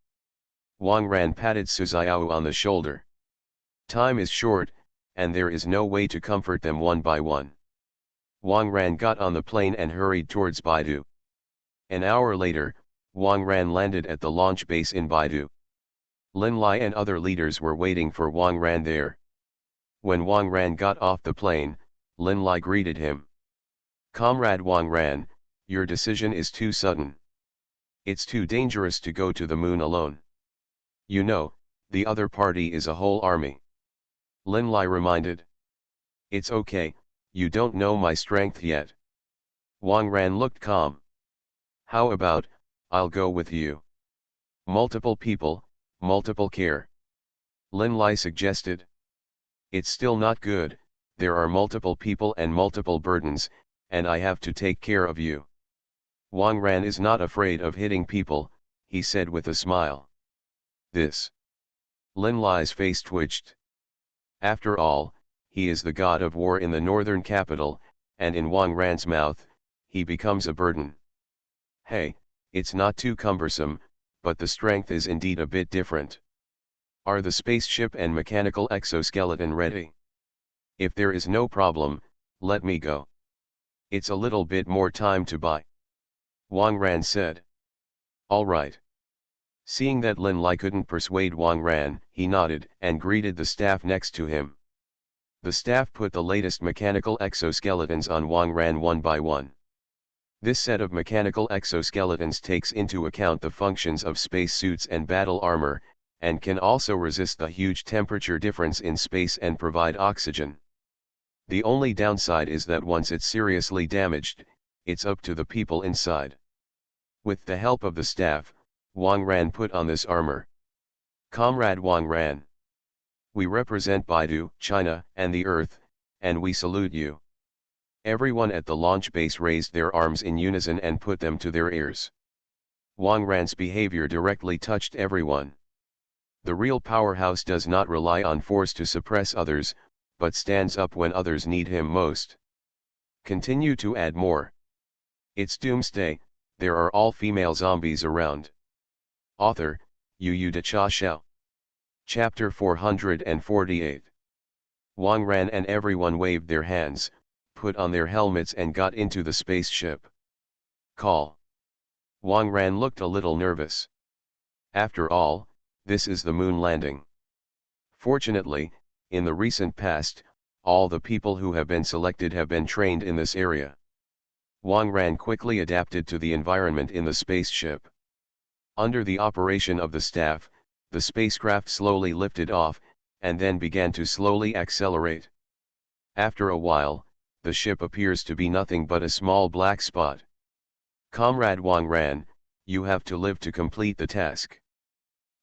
Wang Ran patted Suzuyawa on the shoulder. Time is short, and there is no way to comfort them one by one. Wang Ran got on the plane and hurried towards Baidu. An hour later, Wang Ran landed at the launch base in Baidu. Lin Lai and other leaders were waiting for Wang Ran there. When Wang Ran got off the plane, Lin Lai greeted him. Comrade Wang Ran, your decision is too sudden. It's too dangerous to go to the moon alone. You know, the other party is a whole army. Lin Lai reminded. It's okay, you don't know my strength yet. Wang Ran looked calm. How about, I'll go with you. Multiple people, multiple care. Lin Lai suggested. It's still not good, there are multiple people and multiple burdens, and I have to take care of you. Wang Ran is not afraid of hitting people, he said with a smile. This. Lin Lai's face twitched. After all, he is the god of war in the northern capital, and in Wang Ran's mouth, he becomes a burden. Hey, it's not too cumbersome, but the strength is indeed a bit different. Are the spaceship and mechanical exoskeleton ready? If there is no problem, let me go. It's a little bit more time to buy. Wang Ran said. All right. Seeing that Lin Lai couldn't persuade Wang Ran, he nodded and greeted the staff next to him. The staff put the latest mechanical exoskeletons on Wang Ran one by one. This set of mechanical exoskeletons takes into account the functions of spacesuits and battle armor, and can also resist the huge temperature difference in space and provide oxygen. The only downside is that once it's seriously damaged, it's up to the people inside. With the help of the staff, Wang Ran put on this armor. Comrade Wang Ran. We represent Baidu, China, and the Earth, and we salute you. Everyone at the launch base raised their arms in unison and put them to their ears. Wang Ran's behavior directly touched everyone. The real powerhouse does not rely on force to suppress others, but stands up when others need him most. Continue to add more. It's Doomsday, there are all female zombies around. Author, Yu De Cha Xiao. Chapter 448. Wang Ran and everyone waved their hands, put on their helmets and got into the spaceship. Call. Wang Ran looked a little nervous. After all, this is the moon landing. Fortunately, in the recent past, all the people who have been selected have been trained in this area. Wang Ran quickly adapted to the environment in the spaceship. Under the operation of the staff, the spacecraft slowly lifted off, and then began to slowly accelerate. After a while, the ship appears to be nothing but a small black spot. Comrade Wang Ran, you have to live to complete the task.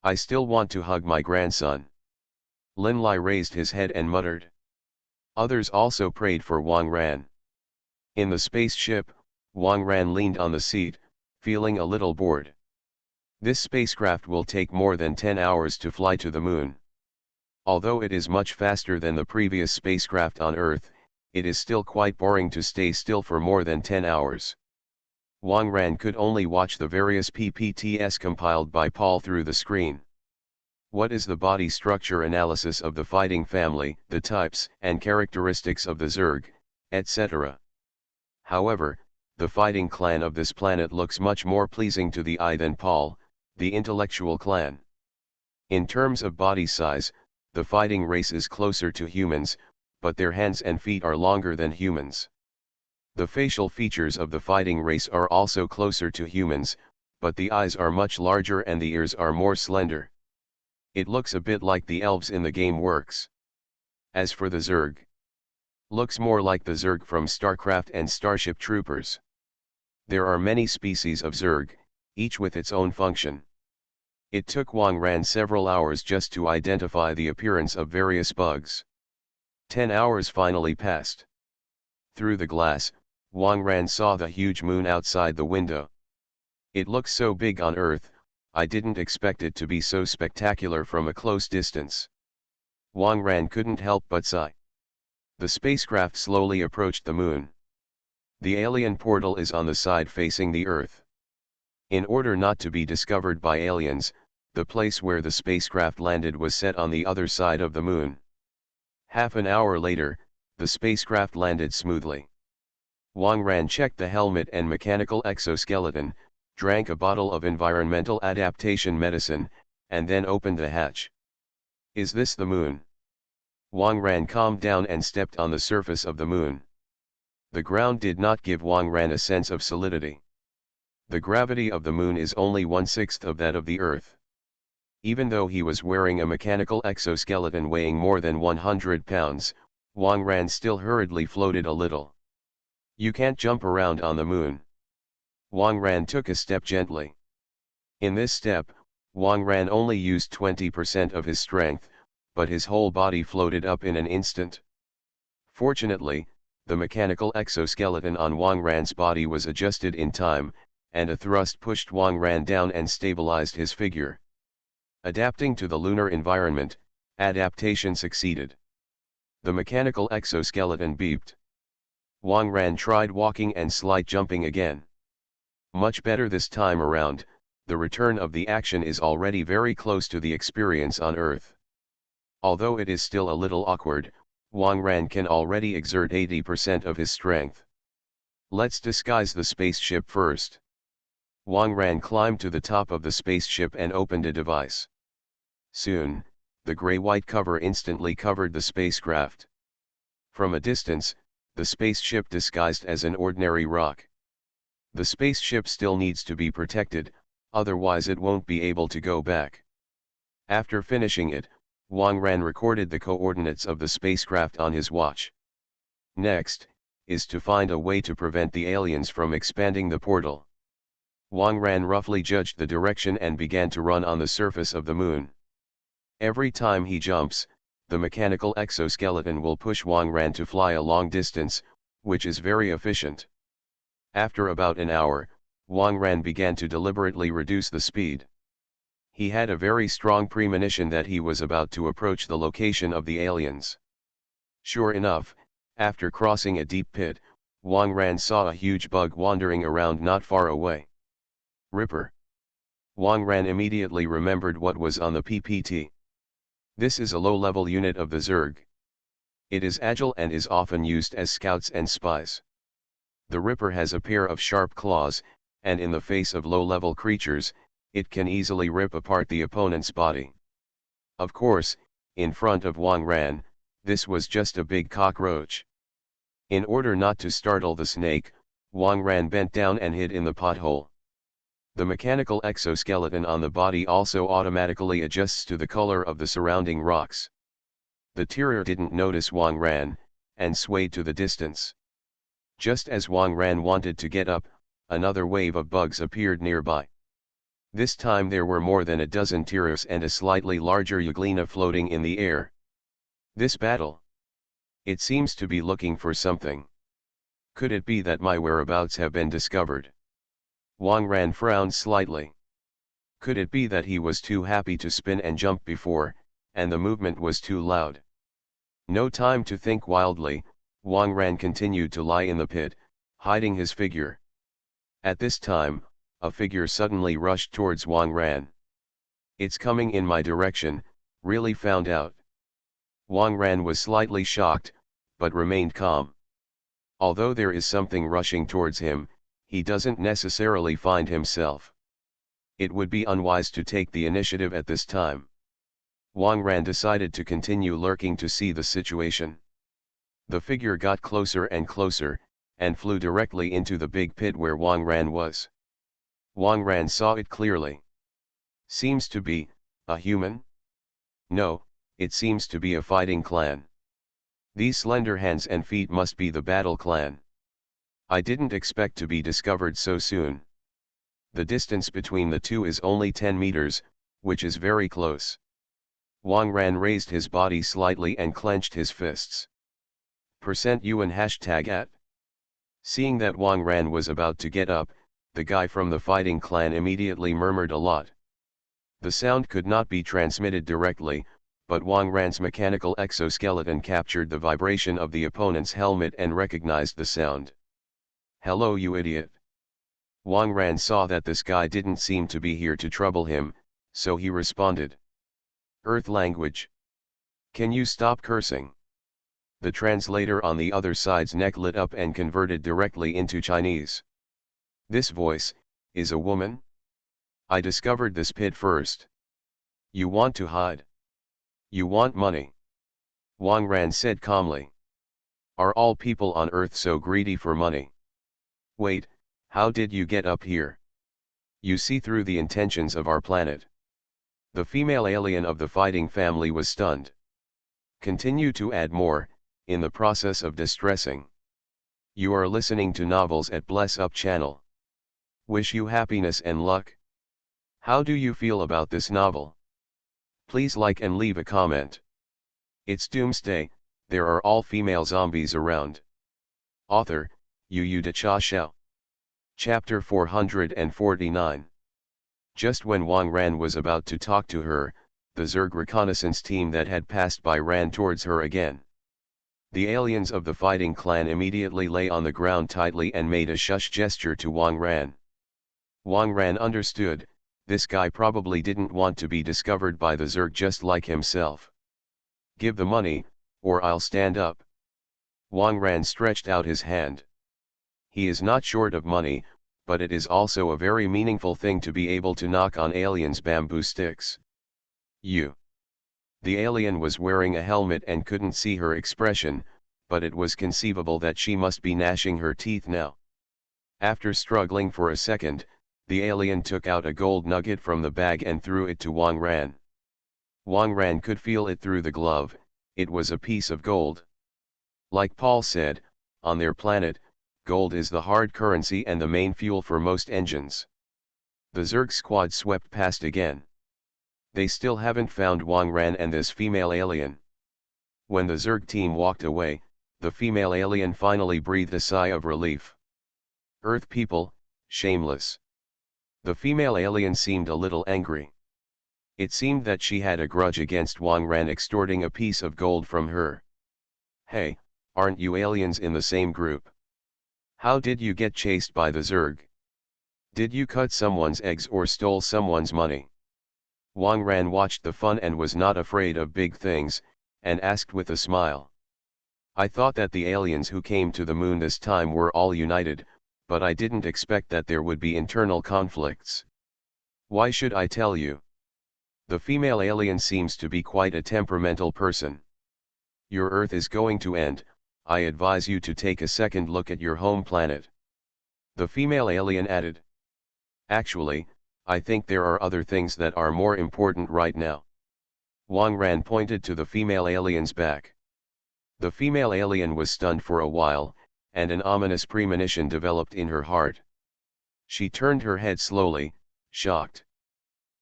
I still want to hug my grandson. Lin Lai raised his head and muttered. Others also prayed for Wang Ran. In the spaceship, Wang Ran leaned on the seat, feeling a little bored. This spacecraft will take more than 10 hours to fly to the moon. Although it is much faster than the previous spacecraft on Earth, it is still quite boring to stay still for more than 10 hours. Wang Ran could only watch the various PPTs compiled by Paul through the screen. What is the body structure analysis of the fighting family, the types and characteristics of the Zerg, etc. However, the fighting clan of this planet looks much more pleasing to the eye than Paul, the intellectual clan. In terms of body size, the fighting race is closer to humans, but their hands and feet are longer than humans. The facial features of the fighting race are also closer to humans, but the eyes are much larger and the ears are more slender. It looks a bit like the elves in the game works. As for the Zerg, looks more like the Zerg from StarCraft and Starship Troopers. There are many species of Zerg, each with its own function. It took Wang Ran several hours just to identify the appearance of various bugs. 10 hours finally passed. Through the glass, Wang Ran saw the huge moon outside the window. It looks so big on Earth, I didn't expect it to be so spectacular from a close distance. Wang Ran couldn't help but sigh. The spacecraft slowly approached the moon. The alien portal is on the side facing the Earth. In order not to be discovered by aliens, the place where the spacecraft landed was set on the other side of the moon. Half an hour later, the spacecraft landed smoothly. Wang Ran checked the helmet and mechanical exoskeleton, drank a bottle of environmental adaptation medicine, and then opened the hatch. Is this the moon? Wang Ran calmed down and stepped on the surface of the moon. The ground did not give Wang Ran a sense of solidity. The gravity of the moon is only 1/6 of that of the Earth. Even though he was wearing a mechanical exoskeleton weighing more than 100 pounds, Wang Ran still hurriedly floated a little. You can't jump around on the moon. Wang Ran took a step gently. In this step, Wang Ran only used 20% of his strength, but his whole body floated up in an instant. Fortunately, the mechanical exoskeleton on Wang Ran's body was adjusted in time, and a thrust pushed Wang Ran down and stabilized his figure. Adapting to the lunar environment, adaptation succeeded. The mechanical exoskeleton beeped. Wang Ran tried walking and slight jumping again. Much better this time around, the return of the action is already very close to the experience on Earth. Although it is still a little awkward, Wang Ran can already exert 80% of his strength. Let's disguise the spaceship first. Wang Ran climbed to the top of the spaceship and opened a device. Soon, the gray-white cover instantly covered the spacecraft. From a distance, the spaceship disguised as an ordinary rock. The spaceship still needs to be protected, otherwise it won't be able to go back. After finishing it, Wang Ran recorded the coordinates of the spacecraft on his watch. Next, is to find a way to prevent the aliens from expanding the portal. Wang Ran roughly judged the direction and began to run on the surface of the moon. Every time he jumps, the mechanical exoskeleton will push Wang Ran to fly a long distance, which is very efficient. After about an hour, Wang Ran began to deliberately reduce the speed. He had a very strong premonition that he was about to approach the location of the aliens. Sure enough, after crossing a deep pit, Wang Ran saw a huge bug wandering around not far away. Ripper. Wang Ran immediately remembered what was on the PPT. This is a low-level unit of the Zerg. It is agile and is often used as scouts and spies. The Ripper has a pair of sharp claws, and in the face of low-level creatures, it can easily rip apart the opponent's body. Of course, in front of Wang Ran, this was just a big cockroach. In order not to startle the snake, Wang Ran bent down and hid in the pothole. The mechanical exoskeleton on the body also automatically adjusts to the color of the surrounding rocks. The terrier didn't notice Wang Ran, and swayed to the distance. Just as Wang Ran wanted to get up, another wave of bugs appeared nearby. This time there were more than a dozen terriers and a slightly larger euglena floating in the air. This battle. It seems to be looking for something. Could it be that my whereabouts have been discovered? Wang Ran frowned slightly. Could it be that he was too happy to spin and jump before, and the movement was too loud? No time to think wildly, Wang Ran continued to lie in the pit, hiding his figure. At this time, a figure suddenly rushed towards Wang Ran. It's coming in my direction, really found out. Wang Ran was slightly shocked, but remained calm. Although there is something rushing towards him, he doesn't necessarily find himself. It would be unwise to take the initiative at this time. Wang Ran decided to continue lurking to see the situation. The figure got closer and closer, and flew directly into the big pit where Wang Ran was. Wang Ran saw it clearly. Seems to be a human? No, it seems to be a fighting clan. These slender hands and feet must be the battle clan. I didn't expect to be discovered so soon. The distance between the two is only 10 meters, which is very close. Wang Ran raised his body slightly and clenched his fists. %UN #at. Seeing that Wang Ran was about to get up, the guy from the fighting clan immediately murmured a lot. The sound could not be transmitted directly, but Wang Ran's mechanical exoskeleton captured the vibration of the opponent's helmet and recognized the sound. "Hello, you idiot." Wang Ran saw that this guy didn't seem to be here to trouble him, so he responded. "Earth language. Can you stop cursing?" The translator on the other side's neck lit up and converted directly into Chinese. "This voice, is a woman? I discovered this pit first. You want to hide? You want money?" Wang Ran said calmly. "Are all people on Earth so greedy for money? Wait, how did you get up here? You see through the intentions of our planet." The female alien of the fighting family was stunned. Continue to add more, in the process of distressing. You are listening to novels at Bless Up channel. Wish you happiness and luck. How do you feel about this novel? Please like and leave a comment. It's Doomsday, there are all female zombies around. Author, Yu Cha Xiao. Chapter 449. Just when Wang Ran was about to talk to her, the Zerg reconnaissance team that had passed by ran towards her again. The aliens of the fighting clan immediately lay on the ground tightly and made a shush gesture to Wang Ran. Wang Ran understood, this guy probably didn't want to be discovered by the Zerg just like himself. "Give the money, or I'll stand up." Wang Ran stretched out his hand. He is not short of money, but it is also a very meaningful thing to be able to knock on aliens' bamboo sticks. "You." The alien was wearing a helmet and couldn't see her expression, but it was conceivable that she must be gnashing her teeth now. After struggling for a second, the alien took out a gold nugget from the bag and threw it to Wang Ran. Wang Ran could feel it through the glove, it was a piece of gold. Like Paul said, on their planet, gold is the hard currency and the main fuel for most engines. The Zerg squad swept past again. They still haven't found Wang Ran and this female alien. When the Zerg team walked away, the female alien finally breathed a sigh of relief. "Earth people, shameless." The female alien seemed a little angry. It seemed that she had a grudge against Wang Ran extorting a piece of gold from her. "Hey, aren't you aliens in the same group? How did you get chased by the Zerg? Did you cut someone's eggs or stole someone's money?" Wang Ran watched the fun and was not afraid of big things, and asked with a smile. "I thought that the aliens who came to the moon this time were all united, but I didn't expect that there would be internal conflicts. Why should I tell you?" The female alien seems to be quite a temperamental person. "Your Earth is going to end, I advise you to take a second look at your home planet." The female alien added. "Actually, I think there are other things that are more important right now." Wang Ran pointed to the female alien's back. The female alien was stunned for a while, and an ominous premonition developed in her heart. She turned her head slowly, shocked.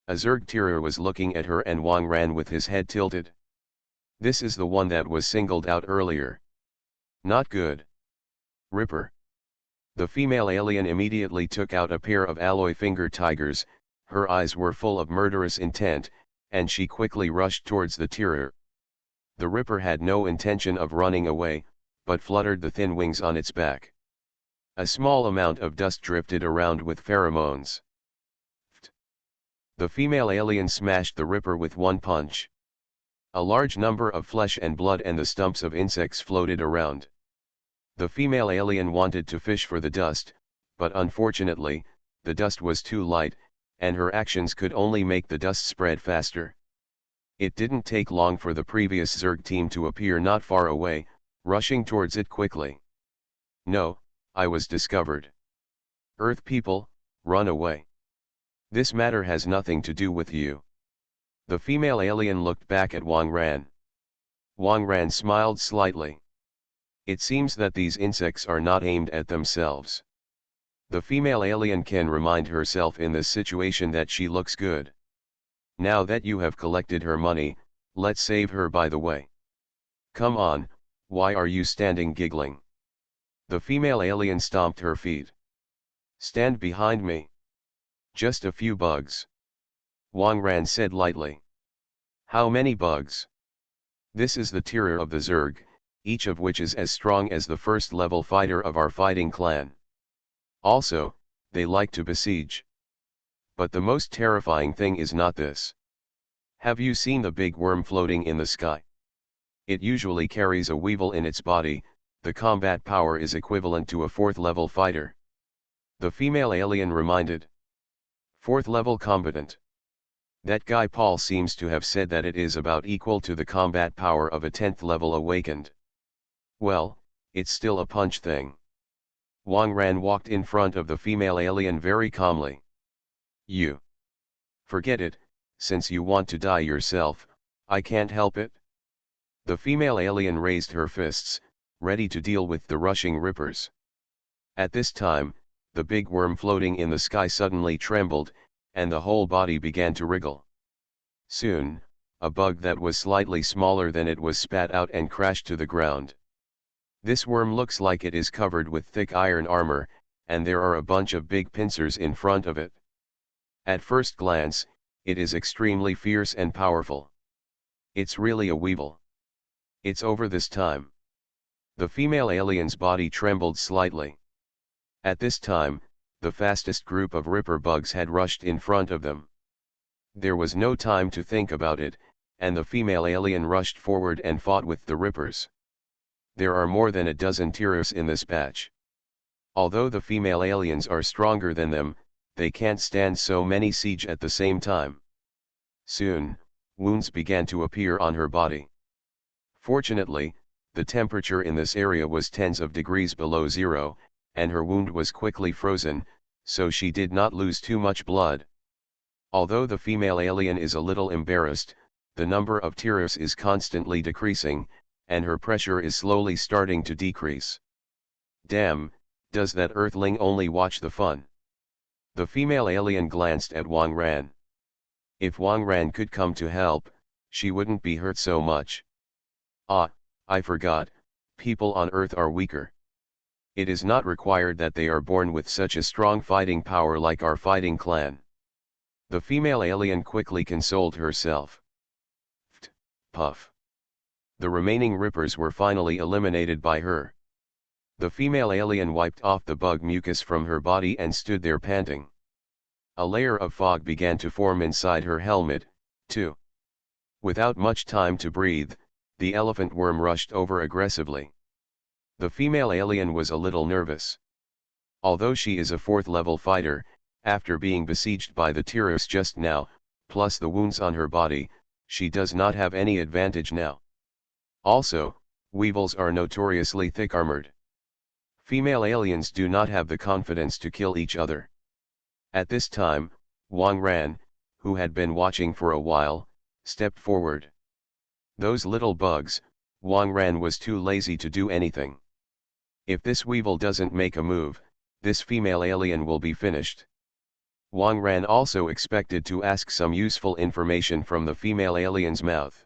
A Zerg Tyrer was looking at her and Wang Ran with his head tilted. "This is the one that was singled out earlier. Not good. Ripper." The female alien immediately took out a pair of alloy finger tigers, her eyes were full of murderous intent, and she quickly rushed towards the Tyrer. The Ripper had no intention of running away, but fluttered the thin wings on its back. A small amount of dust drifted around with pheromones. The female alien smashed the Ripper with one punch. A large number of flesh and blood and the stumps of insects floated around. The female alien wanted to fish for the dust, but unfortunately, the dust was too light, and her actions could only make the dust spread faster. It didn't take long for the previous Zerg team to appear not far away, rushing towards it quickly. "No, I was discovered. Earth people, run away. This matter has nothing to do with you." The female alien looked back at Wang Ran. Wang Ran smiled slightly. It seems that these insects are not aimed at themselves. The female alien can remind herself in this situation that she looks good. Now that you have collected her money, let's save her by the way. Come on, why are you standing giggling? The female alien stomped her feet. Stand behind me. Just a few bugs. Wang Ran said lightly. How many bugs? This is the tier of the Zerg, each of which is as strong as the first level fighter of our fighting clan. Also, they like to besiege. But the most terrifying thing is not this. Have you seen the big worm floating in the sky? It usually carries a weevil in its body. The combat power is equivalent to a 4th level fighter. The female alien reminded. 4th level combatant. That guy Paul seems to have said that it is about equal to the combat power of a 10th level awakened. Well, it's still a punch thing. Wang Ran walked in front of the female alien very calmly. You. Forget it, since you want to die yourself, I can't help it. The female alien raised her fists, ready to deal with the rushing rippers. At this time, the big worm floating in the sky suddenly trembled, and the whole body began to wriggle. Soon, a bug that was slightly smaller than it was spat out and crashed to the ground. This worm looks like it is covered with thick iron armor, and there are a bunch of big pincers in front of it. At first glance, it is extremely fierce and powerful. It's really a weevil. It's over this time. The female alien's body trembled slightly. At this time, the fastest group of ripper bugs had rushed in front of them. There was no time to think about it, and the female alien rushed forward and fought with the rippers. There are more than a dozen tiers in this batch. Although the female aliens are stronger than them, they can't stand so many siege at the same time. Soon, wounds began to appear on her body. Fortunately, the temperature in this area was tens of degrees below zero, and her wound was quickly frozen, so she did not lose too much blood. Although the female alien is a little embarrassed, the number of tiers is constantly decreasing, and her pressure is slowly starting to decrease. Damn, does that earthling only watch the fun? The female alien glanced at Wang Ran. If Wang Ran could come to help, she wouldn't be hurt so much. Ah, I forgot, people on Earth are weaker. It is not required that they are born with such a strong fighting power like our fighting clan. The female alien quickly consoled herself. Pft, puff. The remaining rippers were finally eliminated by her. The female alien wiped off the bug mucus from her body and stood there panting. A layer of fog began to form inside her helmet, too. Without much time to breathe, the elephant worm rushed over aggressively. The female alien was a little nervous. Although she is a 4th level fighter, after being besieged by the tiers just now, plus the wounds on her body, she does not have any advantage now. Also, weevils are notoriously thick-armored. Female aliens do not have the confidence to kill each other. At this time, Wang Ran, who had been watching for a while, stepped forward. Those little bugs, Wang Ran was too lazy to do anything. If this weevil doesn't make a move, this female alien will be finished. Wang Ran also expected to ask some useful information from the female alien's mouth.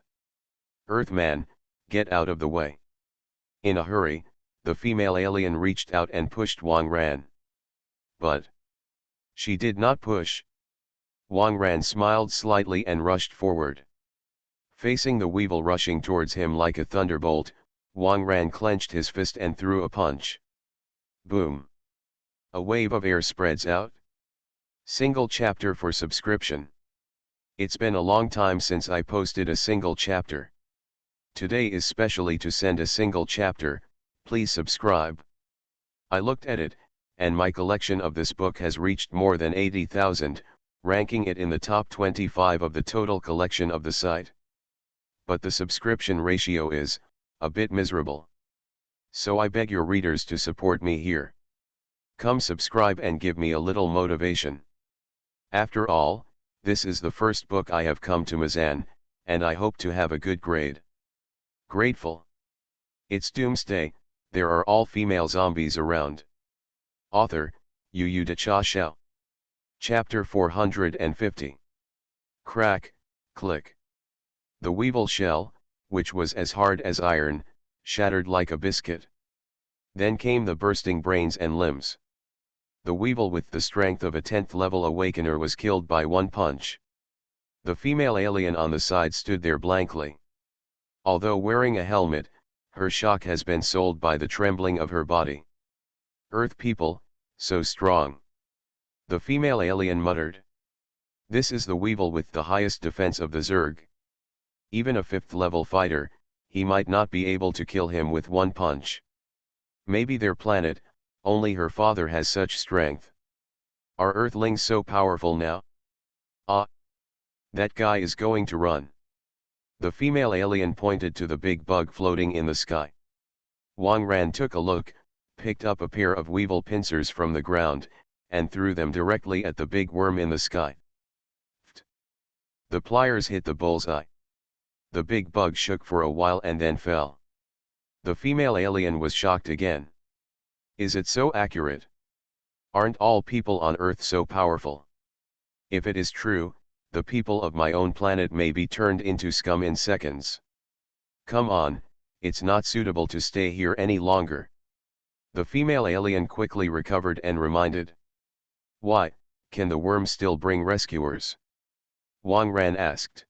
Earthman, get out of the way. In a hurry, the female alien reached out and pushed Wang Ran. But she did not push. Wang Ran smiled slightly and rushed forward. Facing the weevil rushing towards him like a thunderbolt, Wang Ran clenched his fist and threw a punch. Boom! A wave of air spreads out. Single chapter for subscription. It's been a long time since I posted a single chapter. Today is specially to send a single chapter, please subscribe. I looked at it, and my collection of this book has reached more than 80,000, ranking it in the top 25 of the total collection of the site. But the subscription ratio is a bit miserable. So I beg your readers to support me here. Come subscribe and give me a little motivation. After all, this is the first book I have come to Mazan, and I hope to have a good grade. Grateful. It's Doomsday, there are all female zombies around. Author, Yu De Cha Xiao. Chapter 450. Crack, click. The weevil shell, which was as hard as iron, shattered like a biscuit. Then came the bursting brains and limbs. The weevil with the strength of a 10th level awakener was killed by one punch. The female alien on the side stood there blankly. Although wearing a helmet, her shock has been sold by the trembling of her body. Earth people, so strong. The female alien muttered. This is the weevil with the highest defense of the Zerg. Even a 5th level fighter, he might not be able to kill him with one punch. Maybe their planet, only her father has such strength. Are Earthlings so powerful now? Ah! That guy is going to run. The female alien pointed to the big bug floating in the sky. Wang Ran took a look, picked up a pair of weevil pincers from the ground, and threw them directly at the big worm in the sky. The pliers hit the bullseye. The big bug shook for a while and then fell. The female alien was shocked again. Is it so accurate? Aren't all people on Earth so powerful? If it is true, the people of my own planet may be turned into scum in seconds. Come on, it's not suitable to stay here any longer. The female alien quickly recovered and reminded. Why, can the worm still bring rescuers? Wang Ran asked.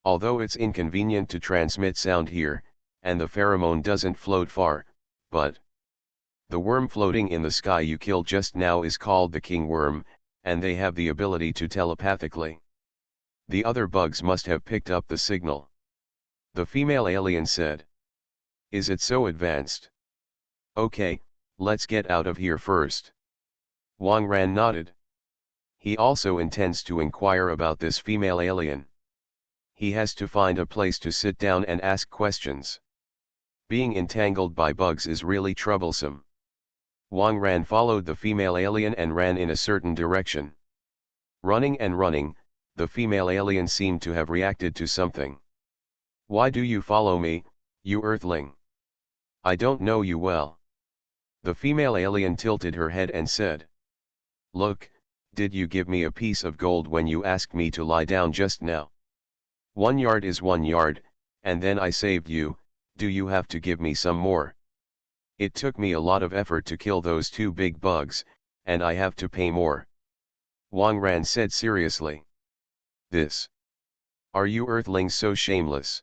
Although it's inconvenient to transmit sound here, and the pheromone doesn't float far, but the worm floating in the sky you killed just now is called the king worm, and they have the ability to telepathically. The other bugs must have picked up the signal. The female alien said. Is it so advanced? Okay, let's get out of here first. Wang Ran nodded. He also intends to inquire about this female alien. He has to find a place to sit down and ask questions. Being entangled by bugs is really troublesome. Wang Ran followed the female alien and ran in a certain direction. Running and running, the female alien seemed to have reacted to something. Why do you follow me, you Earthling? I don't know you well. The female alien tilted her head and said. Look, did you give me a piece of gold when you asked me to lie down just now? 1 yard is 1 yard, and then I saved you, do you have to give me some more? It took me a lot of effort to kill those 2 big bugs, and I have to pay more. Wang Ran said seriously. This. Are you Earthlings so shameless?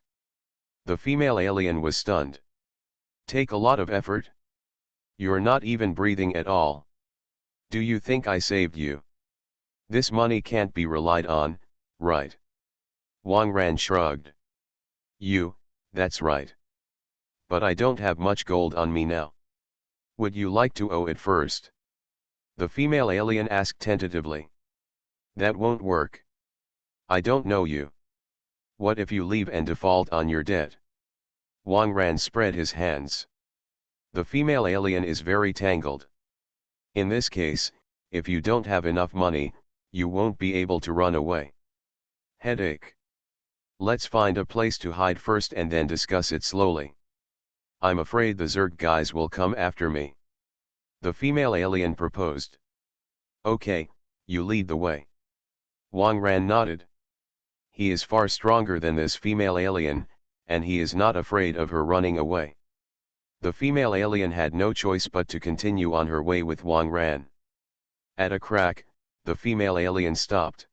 The female alien was stunned. Take a lot of effort? You're not even breathing at all. Do you think I saved you? This money can't be relied on, right? Wang Ran shrugged. That's right. But I don't have much gold on me now. Would you like to owe it first? The female alien asked tentatively. That won't work. I don't know you. What if you leave and default on your debt? Wang Ran spread his hands. The female alien is very tangled. In this case, if you don't have enough money, you won't be able to run away. Headache. Let's find a place to hide first and then discuss it slowly. I'm afraid the Zerg guys will come after me. The female alien proposed. Okay, you lead the way. Wang Ran nodded. He is far stronger than this female alien, and he is not afraid of her running away. The female alien had no choice but to continue on her way with Wang Ran. At a crack, the female alien stopped.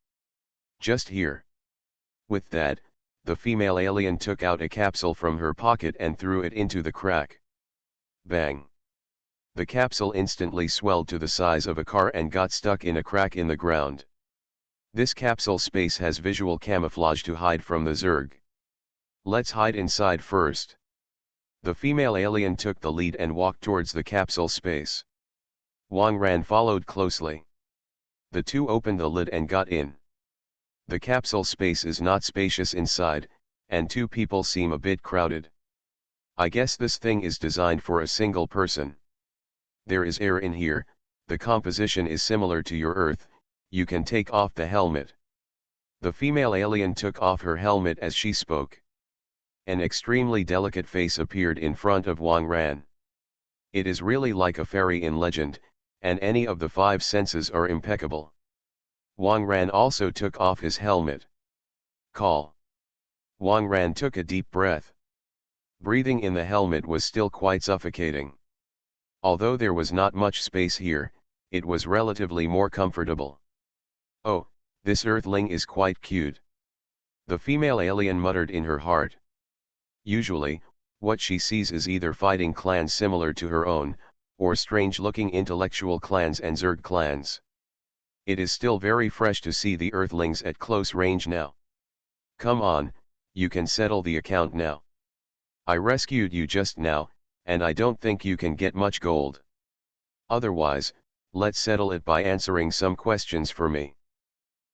Just here. With that, the female alien took out a capsule from her pocket and threw it into the crack. Bang! The capsule instantly swelled to the size of a car and got stuck in a crack in the ground. This capsule space has visual camouflage to hide from the Zerg. Let's hide inside first. The female alien took the lead and walked towards the capsule space. Wang Ran followed closely. The two opened the lid and got in. The capsule space is not spacious inside, and 2 people seem a bit crowded. I guess this thing is designed for a single person. There is air in here, the composition is similar to your Earth, you can take off the helmet. The female alien took off her helmet as she spoke. An extremely delicate face appeared in front of Wang Ran. It is really like a fairy in legend, and any of the five senses are impeccable. Wang Ran also took off his helmet. Call. Wang Ran took a deep breath. Breathing in the helmet was still quite suffocating. Although there was not much space here, it was relatively more comfortable. Oh, this earthling is quite cute. The female alien muttered in her heart. Usually, what she sees is either fighting clans similar to her own, or strange-looking intellectual clans and Zerg clans. It is still very fresh to see the earthlings at close range now. Come on, you can settle the account now. I rescued you just now, and I don't think you can get much gold. Otherwise, let's settle it by answering some questions for me.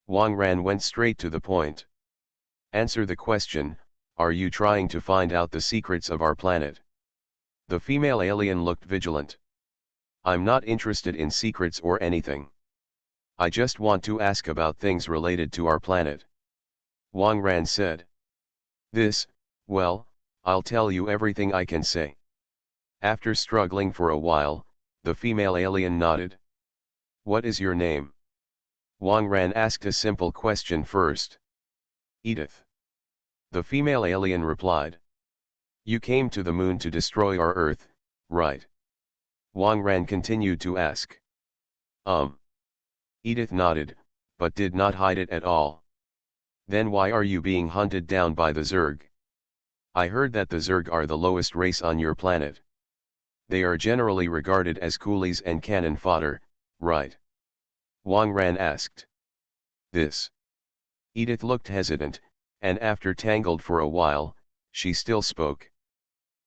Wang Ran went straight to the point. Answer the question, are you trying to find out the secrets of our planet? The female alien looked vigilant. I'm not interested in secrets or anything. I just want to ask about things related to our planet. Wang Ran said. Well, I'll tell you everything I can say. After struggling for a while, the female alien nodded. What is your name? Wang Ran asked a simple question first. Edith. The female alien replied. You came to the moon to destroy our Earth, right? Wang Ran continued to ask. Edith nodded, but did not hide it at all. Then why are you being hunted down by the Zerg? I heard that the Zerg are the lowest race on your planet. They are generally regarded as coolies and cannon fodder, right? Wang Ran asked. Edith looked hesitant, and after tangled for a while, she still spoke.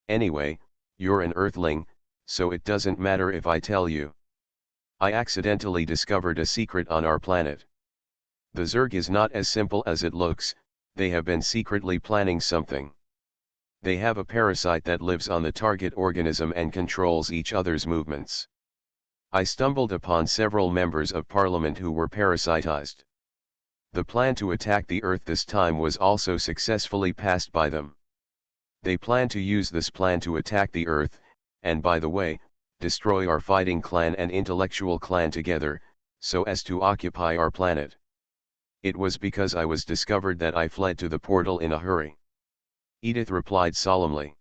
Anyway, you're an Earthling, so it doesn't matter if I tell you. I accidentally discovered a secret on our planet. The Zerg is not as simple as it looks, they have been secretly planning something. They have a parasite that lives on the target organism and controls each other's movements. I stumbled upon several members of parliament who were parasitized. The plan to attack the Earth this time was also successfully passed by them. They plan to use this plan to attack the Earth, and by the way, destroy our fighting clan and intellectual clan together, so as to occupy our planet. It was because I was discovered that I fled to the portal in a hurry. Edith replied solemnly.